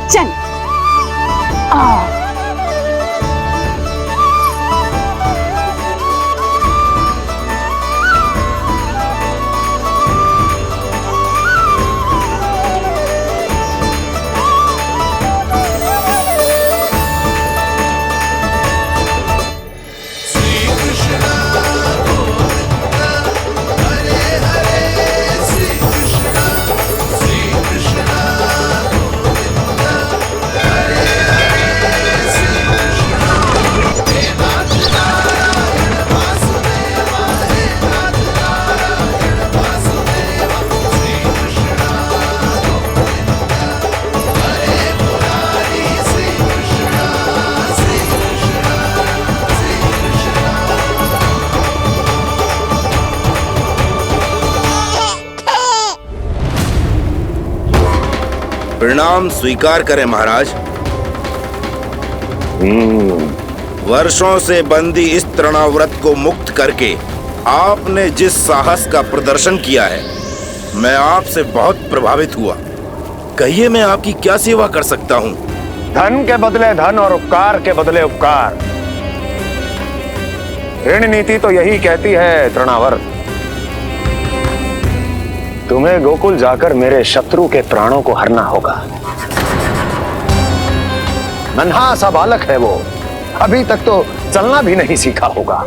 चल प्रणाम स्वीकार करें महाराज। वर्षों से बंदी इस तृणाव्रत को मुक्त करके आपने जिस साहस का प्रदर्शन किया है, मैं आपसे बहुत प्रभावित हुआ। कहिए मैं आपकी क्या सेवा कर सकता हूं? धन के बदले धन और उपकार के बदले उपकार। ऋण नीति तो यही कहती है तृणावर्त। तुम्हें गोकुल जाकर मेरे शत्रु के प्राणों को हरना होगा। नन्हा सा बालक है वो, अभी तक तो चलना भी नहीं सीखा होगा।